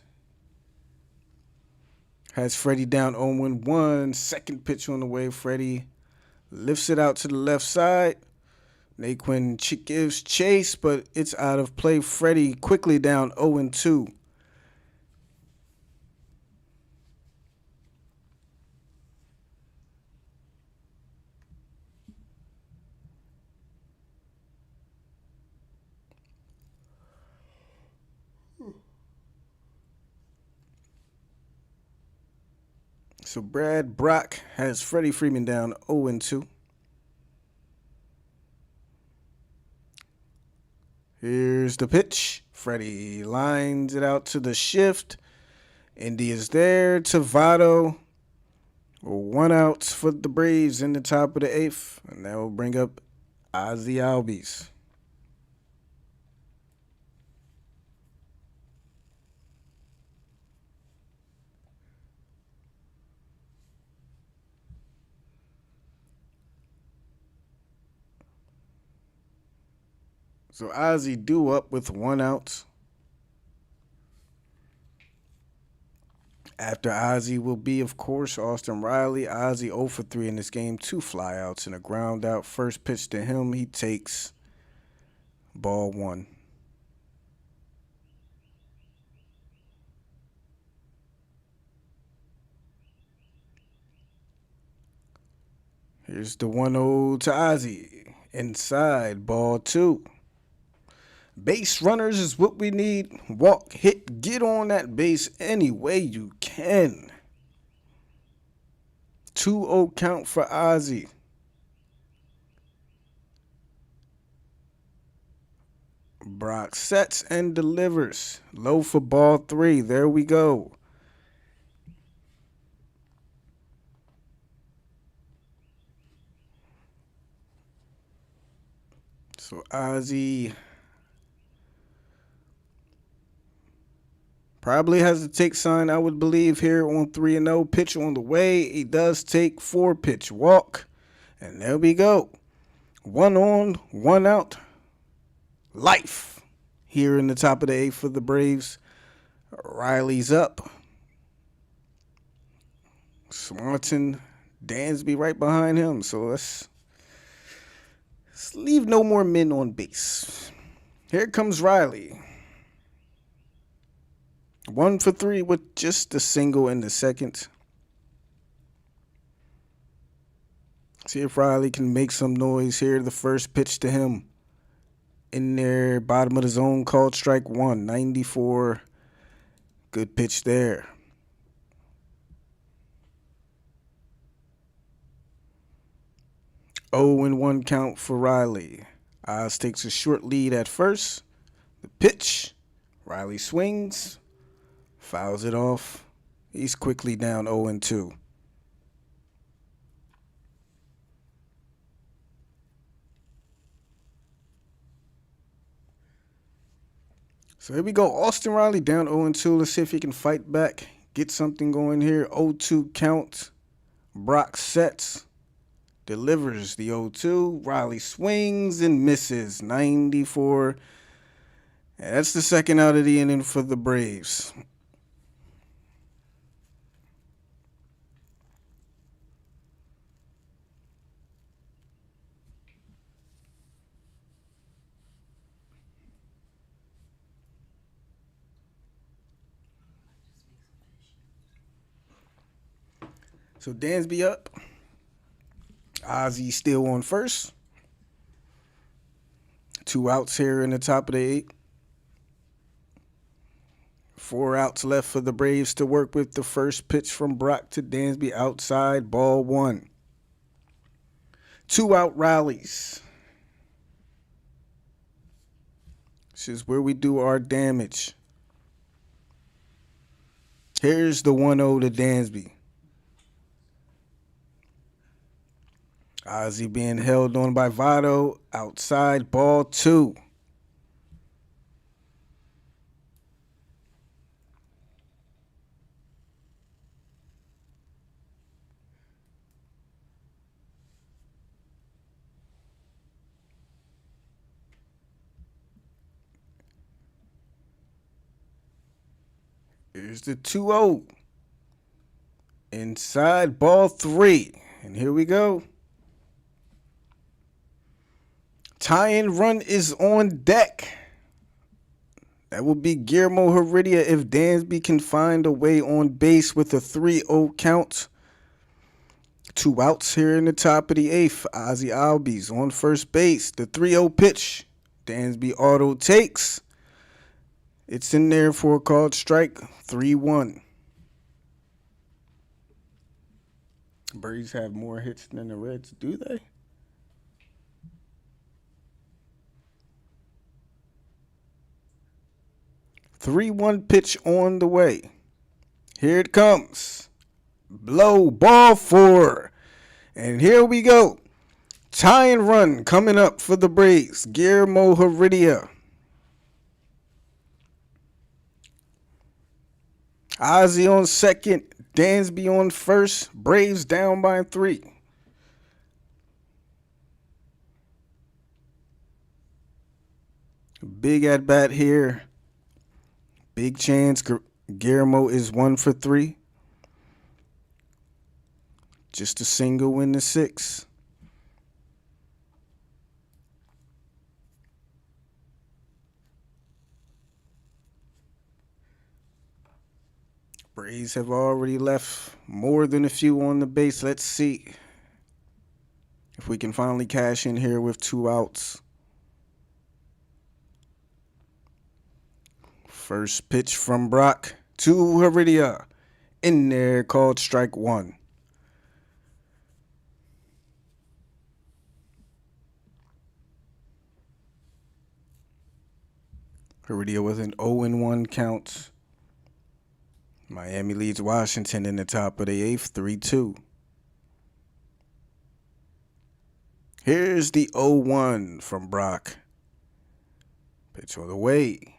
Has Freddie down 0-1. Second pitch on the way. Freddie lifts it out to the left side. Naquin gives chase, but it's out of play. Freddie quickly down 0-2. So Brad Brock has Freddie Freeman down 0-2. Here's the pitch. Freddie lines it out to the shift. Indy is there. Tavado. 1 out for the Braves in the top of the eighth. And that will bring up Ozzy Albies. So Ozzie due up with 1 out. After Ozzie will be, of course, Austin Riley. Ozzie 0 for 3 in this game. 2 flyouts and a ground out. First pitch to him, he takes ball 1. Here's the 1-0 to Ozzie. Inside, ball 2. Base runners is what we need. Walk, hit, get on that base any way you can. 2-0 count for Ozzie. Brock sets and delivers. Low for ball 3. There we go. So Ozzie probably has to take sign, I would believe, here on 3-0. Pitch on the way. He does take 4-pitch walk. And there we go. 1 on, 1 out. Life here in the top of the 8th for the Braves. Riley's up. Swanson, Dansby right behind him. So let's leave no more men on base. Here comes Riley. 1 for 3 with just a single in the second. See if Riley can make some noise here. The first pitch to him. In there, bottom of the zone, called strike 1. 94. Good pitch there. Oh and 1 count for Riley. Oz takes a short lead at first. The pitch. Riley swings. Fouls it off. He's quickly down 0 and 2. So here we go. Austin Riley down 0 and 2. Let's see if he can fight back. Get something going here. 0-2 count. Brock sets. Delivers the 0-2. Riley swings and misses. 94. And that's the second out of the inning for the Braves. So Dansby up. Ozzie still on first. 2 outs here in the top of the 8th. 4 outs left for the Braves to work with. The first pitch from Brock to Dansby outside, ball 1. 2 out rallies. This is where we do our damage. Here's the 1-0 to Dansby. Ozzie being held on by Votto. Outside, ball 2. Here's the 2-0. Inside, ball 3. And here we go. Tying run is on deck. That will be Guillermo Heredia if Dansby can find a way on base with a 3-0 count. 2 outs here in the top of the 8th. Ozzie Albies on first base. The 3-0 pitch. Dansby auto takes. It's in there for a called strike. 3-1. Braves have more hits than the Reds, do they? Three-one pitch on the way. Here it comes. Blow, ball 4. And here we go. Tying run coming up for the Braves. Guillermo Heredia. Ozzie on second. Dansby on first. Braves down by 3. Big at bat here. Big chance. Guillermo is 1 for 3. Just a single in the 6th. Braves have already left more than a few on the base. Let's see if we can finally cash in here with 2 outs. First pitch from Brock to Heredia. In there, called strike 1. Heredia with an 0-1 count. Miami leads Washington in the top of the 8th, 3-2. Here's the 0-1 from Brock. Pitch on the way.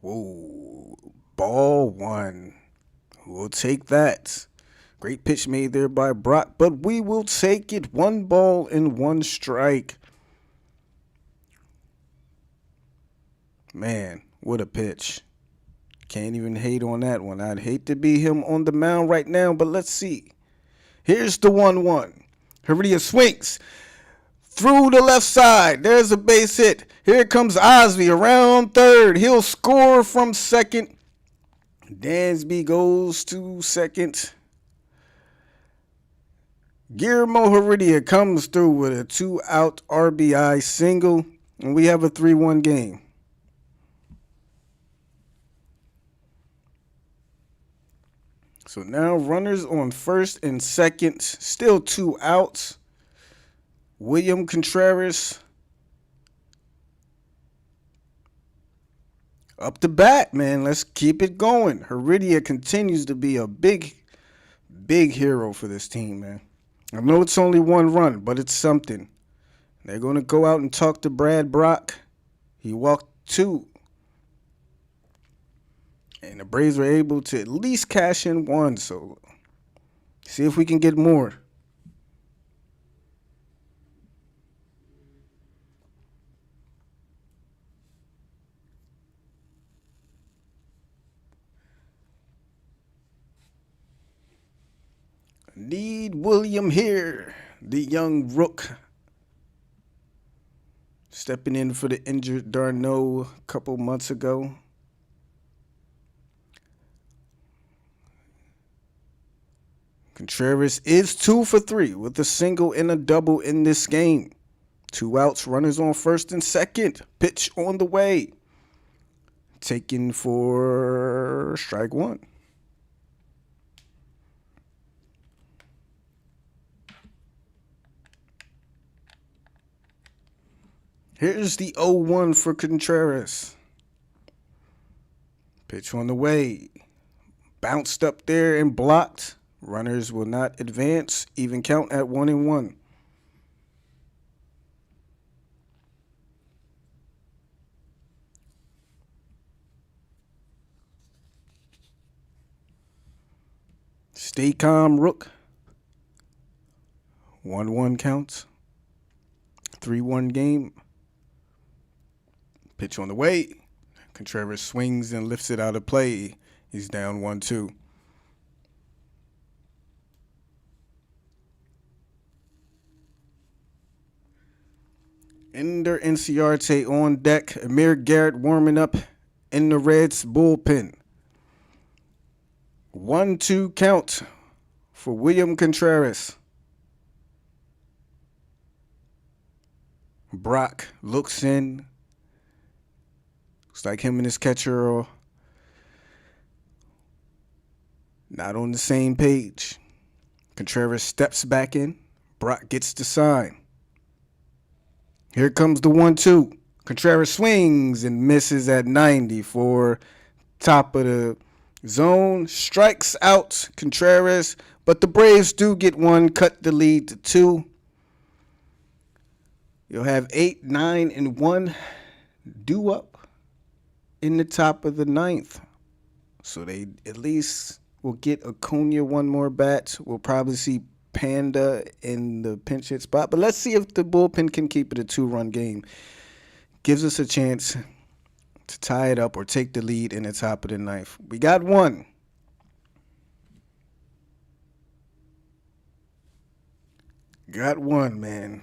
Whoa, ball 1. We'll take that. Great pitch made there by Brock, but we will take it. 1 ball and 1 strike. Man, what a pitch. Can't even hate on that one. I'd hate to be him on the mound right now, but let's see. Here's the 1-1. Heredia swings through the left side. There's a base hit. Here comes Osby around third. He'll score from second. Dansby goes to second. Guillermo Heredia comes through with a 2-out RBI single, and we have a 3-1 game. So now runners on first and second, still 2 outs. William Contreras up the bat, man. Let's keep it going. Heredia continues to be a big hero for this team, man. I know it's only 1 run, but it's something. They're going to go out and talk to Brad Brock. He walked 2. And the Braves were able to at least cash in 1. So see if we can get more. Need William here, the young rook. Stepping in for the injured Darno a couple months ago. Contreras is 2 for 3 with a single and a double in this game. 2 outs, runners on first and second. Pitch on the way. Taken for strike 1. Here's the 0-1 for Contreras. Pitch on the way. Bounced up there and blocked. Runners will not advance. Even count at 1-1. Stay calm, rook. 1-1 counts. 3-1 game. Pitch on the way. Contreras swings and lifts it out of play. He's down 1-2. Ender Inciarte on deck. Amir Garrett warming up in the Reds bullpen. 1-2 count for William Contreras. Brock looks in. Looks like him and his catcher are not on the same page. Contreras steps back in. Brock gets the sign. Here comes the 1-2. Contreras swings and misses at 90 for top of the zone. Strikes out Contreras, but the Braves do get 1, cut the lead to 2. You'll have 8, 9, and 1 due up in the top of the 9th. So they at least will get Acuna 1 more bat. We'll probably see Panda in the pinch hit spot. But let's see if the bullpen can keep it a 2-run game. gives us a chance to tie it up or take the lead in the top of the ninth. We got one. Got one, man.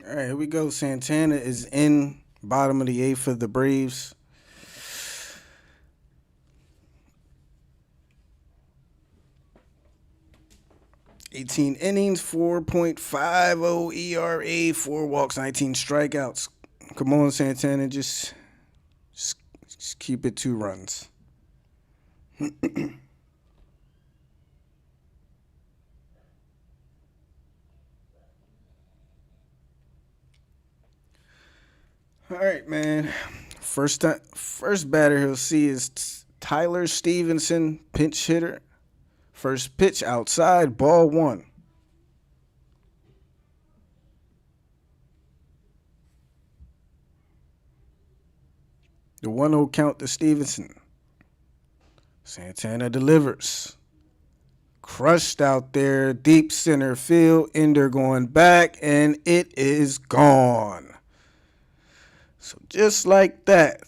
All right, here we go. Santana is in bottom of the eighth for the Braves. "18 innings, 4.50 ERA, 4 walks, 19 strikeouts." Come on, Santana, just keep it 2 runs. All right, man. First batter he'll see is Tyler Stevenson, pinch hitter. First pitch outside, ball one. The 1-0 count to Stevenson. Santana delivers. Crushed out there, deep center field. Ender going back, and it is gone. So just like that,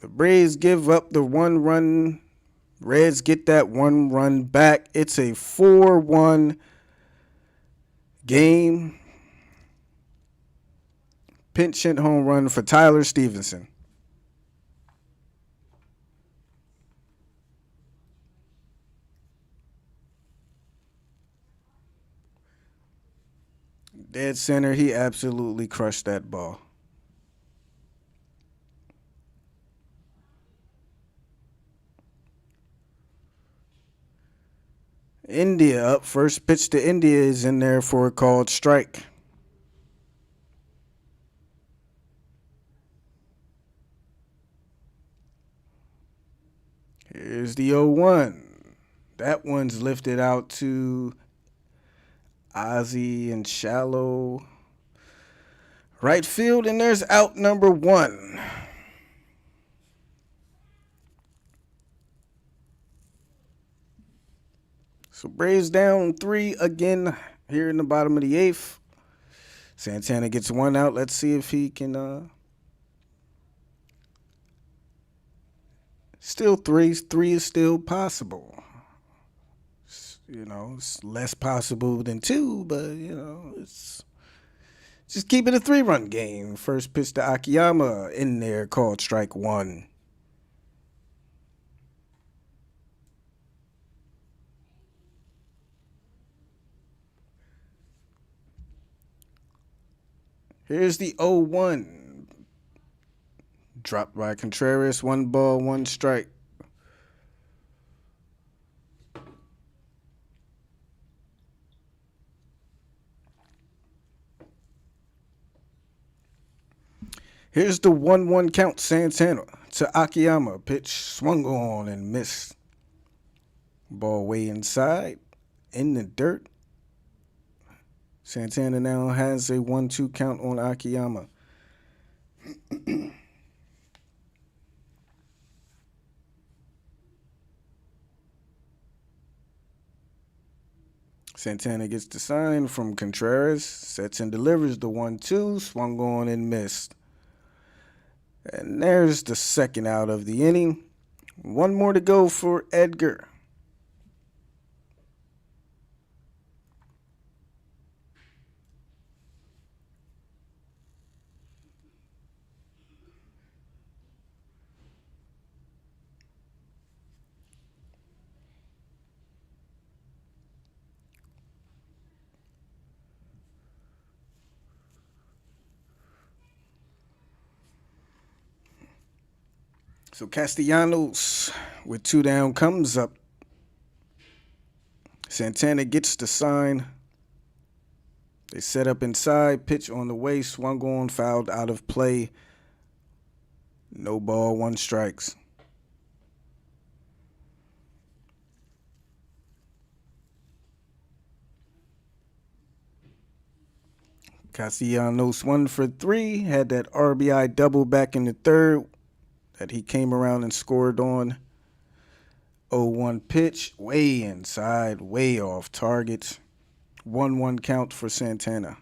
the Braves give up the 1 run. Reds get that 1 run back. It's a 4-1 game. Pinch hit home run for Tyler Stevenson. Dead center, he absolutely crushed that ball. India up. First pitch to India is in there for a called strike. Here's the 0-1. That one's lifted out to Ozzie and shallow right field, and there's out number 1. So Braves down 3 again here in the bottom of the 8th. Santana gets 1 out. Let's see if he can still 3 is still possible. It's less possible than 2, but it's just keep it a 3-run game. First pitch to Akiyama in there, called strike 1. Here's the 0-1. Dropped by Contreras. 1 ball, 1 strike. Here's the 1-1 count. Santana to Akiyama. Pitch swung on and missed. Ball way inside, in the dirt. Santana now has a 1-2 count on Akiyama. Santana gets the sign from Contreras, sets and delivers the 1-2, swung on and missed. And there's the second out of the inning. One more to go for Edgar. So Castellanos, with two down, comes up. Santana gets the sign. They set up inside, pitch on the way, swung on, fouled out of play. No ball, one strikes. Castellanos 1 for 3, had that RBI double back in the third that he came around and scored on. 0-1 pitch, way inside, way off target. 1-1 count for Santana.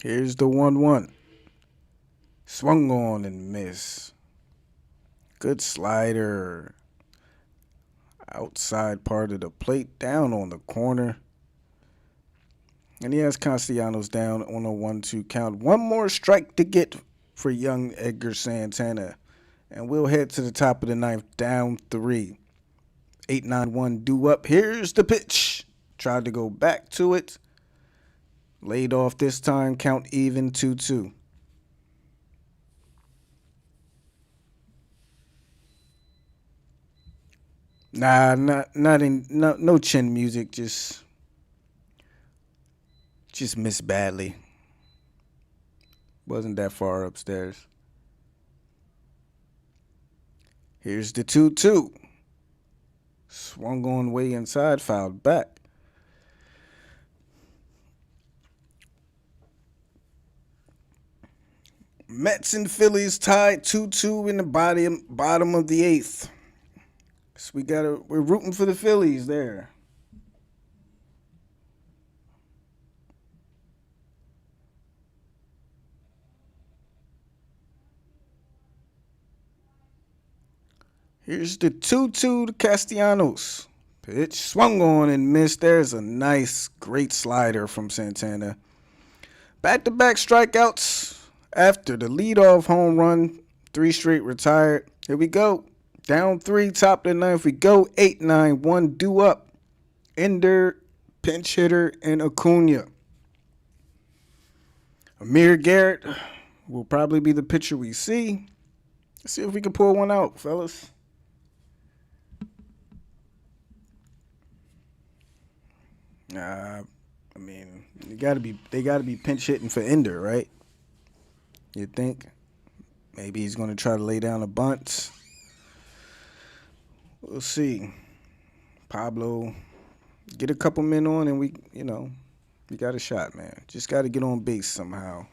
Here's the 1-1. Swung on and missed. Good slider. Outside part of the plate, down on the corner. And he has Castellanos down on a 1-2 count. One more strike to get for young Edgar Santana. And we'll head to the top of the ninth, down 3. 8-9-1 due up. Here's the pitch. Tried to go back to it. Laid off this time, count even 2-2. Nah, no chin music, just missed badly. Wasn't that far upstairs. Here's the 2-2. Swung on way inside, fouled back. Mets and Phillies tied 2-2 in the bottom of the eighth. So we're rooting for the Phillies there. Here's the 2-2 to Castellanos. Pitch swung on and missed. There's a nice, great slider from Santana. Back-to-back strikeouts after the leadoff home run. 3 straight retired. Here we go. Down 3, top of the ninth. We go 8-9-1 due up. Ender, pinch hitter, and Acuna. Amir Garrett will probably be the pitcher we see. Let's see if we can pull one out, fellas. I mean, they gotta be pinch hitting for Ender, right? You think? Maybe he's gonna try to lay down a bunt. We'll see. Pablo, get a couple men on, and we got a shot, man. Just got to get on base somehow.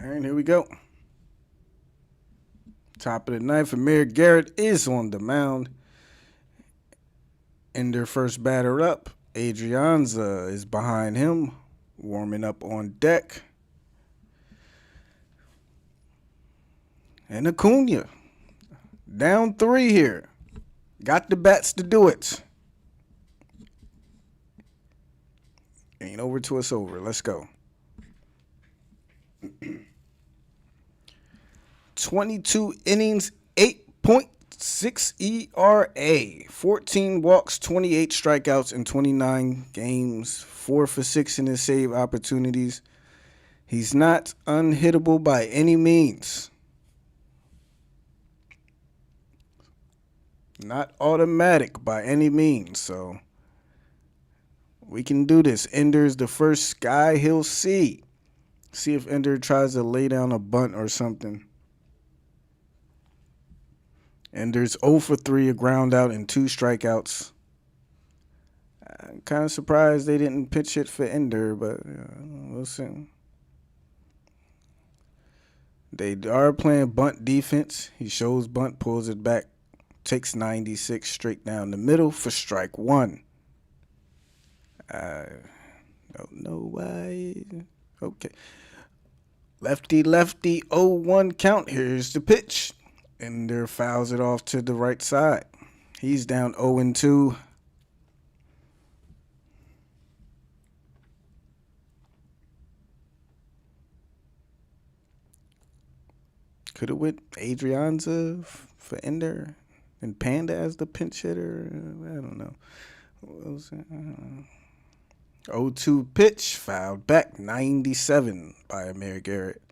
right, here we go. Top of the ninth, Amir Garrett is on the mound. And their first batter up, Adrianza is behind him, warming up on deck. And Acuna, down 3 here. Got the bats to do it. Ain't over till it's over. Let's go. 22 innings, 8.6 ERA, 14 walks, 28 strikeouts in 29 games, 4 for 6 in his save opportunities. He's not unhittable by any means. Not automatic by any means, so we can do this. Ender's the first guy he'll see. See if Ender tries to lay down a bunt or something. Ender's 0 for 3, a ground out and 2 strikeouts. I'm kind of surprised they didn't pitch it for Ender, but we'll see. They are playing bunt defense. He shows bunt, pulls it back, takes 96 straight down the middle for strike 1. I don't know why. Okay. Lefty, 0-1 count. Here's the pitch. Ender fouls it off to the right side. He's down 0-2. Could have went Adrianza for Ender and Panda as the pinch hitter. I don't know. What was it? 0-2 pitch, fouled back, 97 by Amir Garrett.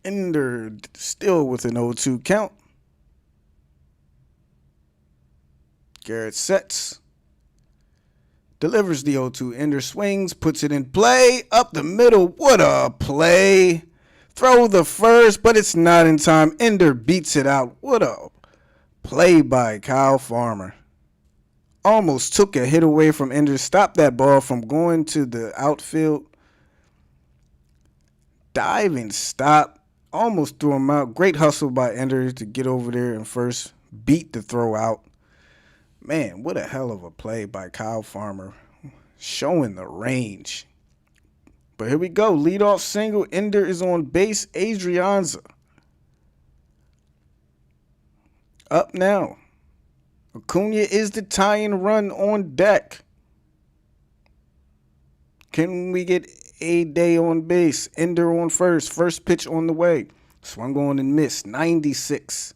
Ender still with an 0-2 count. Garrett sets. Delivers the 0-2. Ender swings, puts it in play. Up the middle. What a play. Throw the first, but it's not in time. Ender beats it out. What a play by Kyle Farmer. Almost took a hit away from Ender. Stopped that ball from going to the outfield. Diving stop. Almost threw him out. Great hustle by Ender to get over there and first beat the throw out. Man, what a hell of a play by Kyle Farmer. Showing the range. But here we go. Leadoff single. Ender is on base. Adrianza. Up now. Acuna is the tying run on deck. Can we get a day on base? Ender on first. First pitch on the way. Swung on and missed. 96.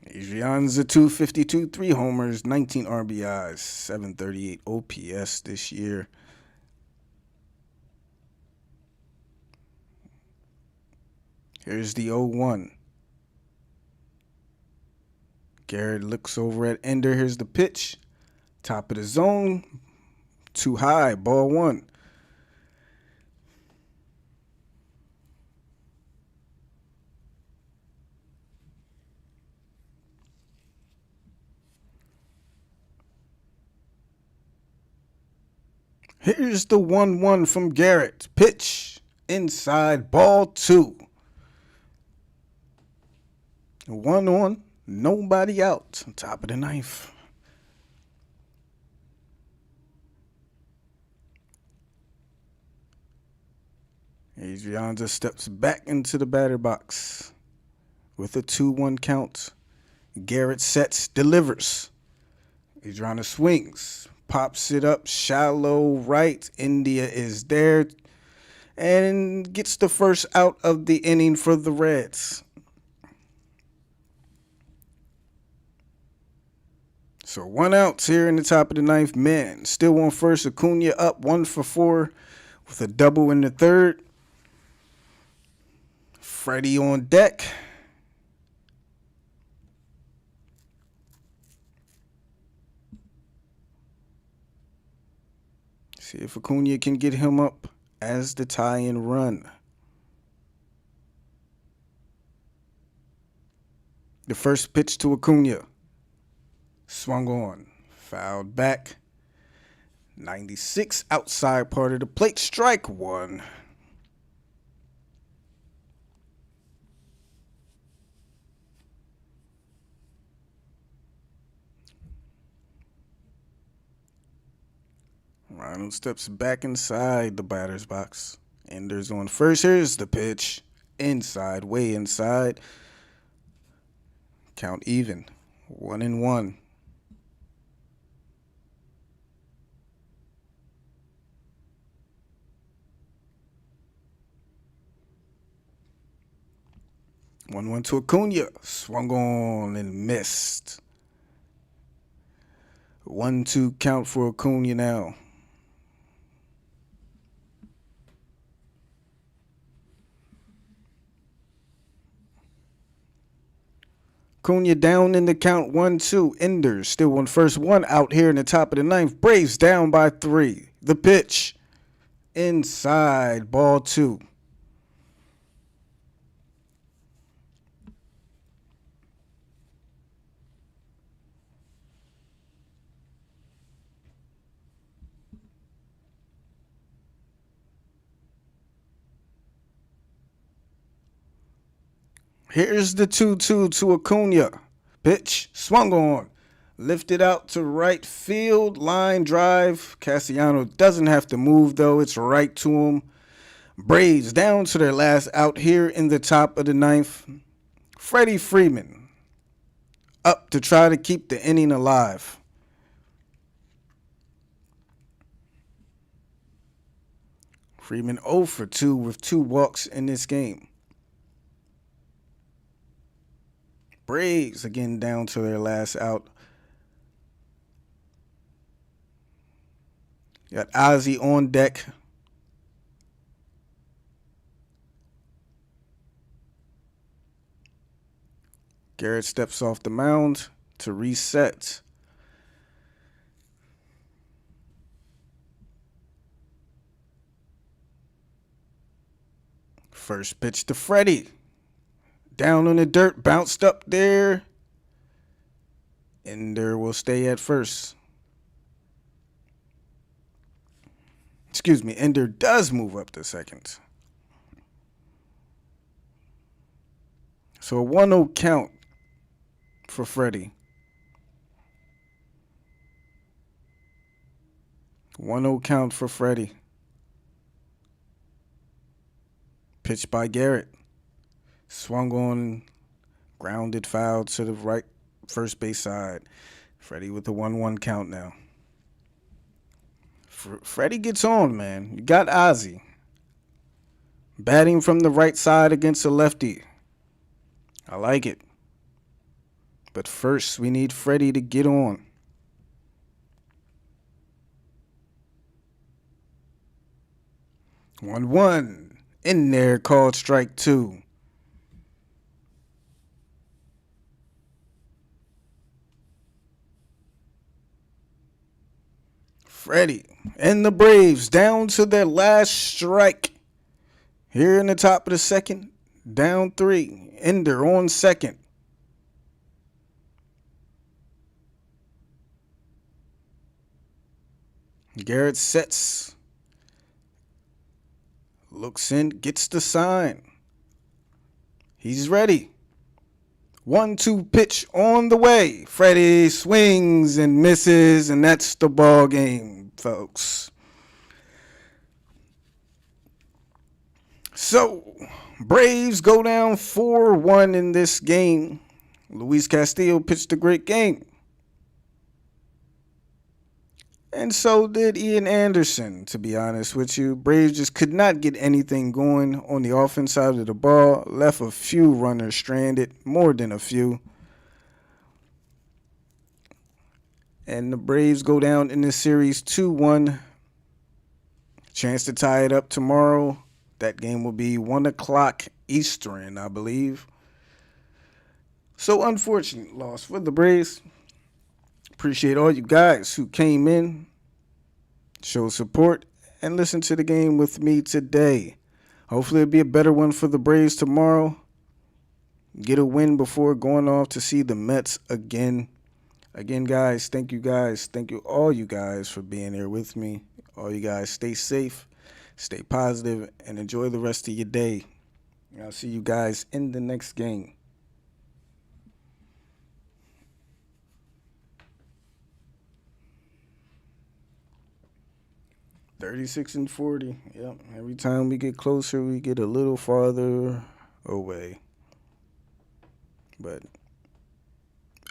Adrianza 252, 3 homers, 19 RBIs, 738 OPS this year. Here's the 0-1. Garrett looks over at Ender. Here's the pitch. Top of the zone. Too high. Ball 1. Here's the 1-1 from Garrett. Pitch. Inside. Ball 2. 1 on. Nobody out. Top of the ninth. Adrianza steps back into the batter box with a 2-1 count. Garrett sets, delivers. Adrianza swings, pops it up, shallow right. India is there and gets the first out of the inning for the Reds. So 1 out here in the top of the ninth. Man, still on first. Acuna up 1 for 4 with a double in the third. Freddie on deck. See if Acuna can get him up as the tie-in run. The first pitch to Acuna. Swung on. Fouled back. 96 outside part of the plate. Strike one. Ronald steps back inside the batter's box. Ender's on first. Here's the pitch. Inside, way inside. Count even. 1-1. One to Acuna. Swung on and missed. 1-2 count for Acuna now. Acuna down in the count. 1-2. Enders still on first. One out here in the top of the ninth. Braves down by 3. The pitch. Inside. Ball 2. Here's the 2-2 to Acuna. Pitch, swung on. Lifted out to right field. Line drive. Castellanos doesn't have to move, though. It's right to him. Braves down to their last out here in the top of the ninth. Freddie Freeman up to try to keep the inning alive. Freeman 0 for 2 with 2 walks in this game. Braves again down to their last out. Got Ozzie on deck. Garrett steps off the mound to reset. First pitch to Freddie. Down on the dirt, bounced up there. Ender will stay at first. Excuse me, Ender does move up to second. So a 1-0 count for Freddie. 1-0 count for Freddie. Pitch by Garrett. Swung on, grounded foul to the right first base side. Freddie with the 1-1 count now. Freddie gets on, man. You got Ozzie. Batting from the right side against a lefty. I like it. But first, we need Freddie to get on. One in there, called strike 2. Freddie and the Braves down to their last strike. Here in the top of the second, down 3. Ender on second. Garrett sets. Looks in, gets the sign. He's ready. 1-2 pitch on the way. Freddie swings and misses, and that's the ball game, folks. So, Braves go down 4-1 in this game. Luis Castillo pitched a great game. And so did Ian Anderson, to be honest with you. Braves just could not get anything going on the offense side of the ball. Left a few runners stranded, more than a few. And the Braves go down in this series 2-1. Chance to tie it up tomorrow. That game will be 1 o'clock Eastern, I believe. So unfortunate loss for the Braves. Appreciate all you guys who came in, showed support, and listened to the game with me today. Hopefully it'll be a better one for the Braves tomorrow. get a win before going off to see the Mets again. Again, guys, thank you guys. Thank you all you guys for being here with me. All you guys stay safe, stay positive, and enjoy the rest of your day. I'll see you guys in the next game. 36 and 40. Yep. Every time we get closer, we get a little farther away. But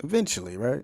eventually, right?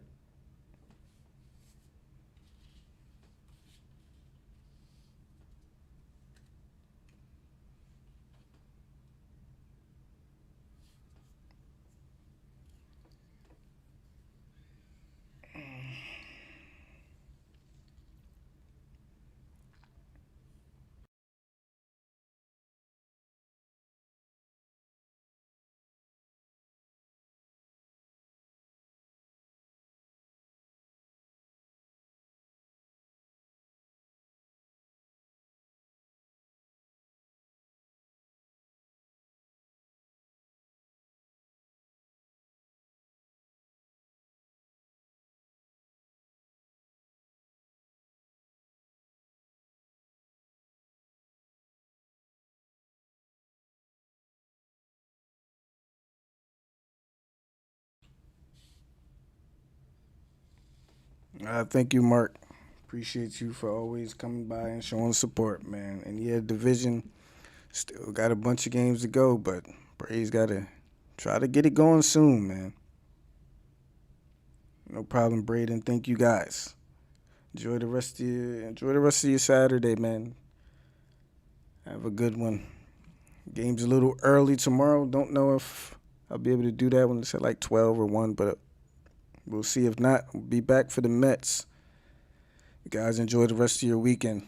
Thank you, Mark. Appreciate you for always coming by and showing support, man. And yeah, division still got a bunch of games to go, but Braves got to try to get it going soon, man. No problem, Braden. Thank you guys. Enjoy the rest of your Saturday, man. Have a good one. Game's a little early tomorrow. Don't know if I'll be able to do that when it's at like 12 or 1, but we'll see. If not, we'll be back for the Mets. You guys enjoy the rest of your weekend.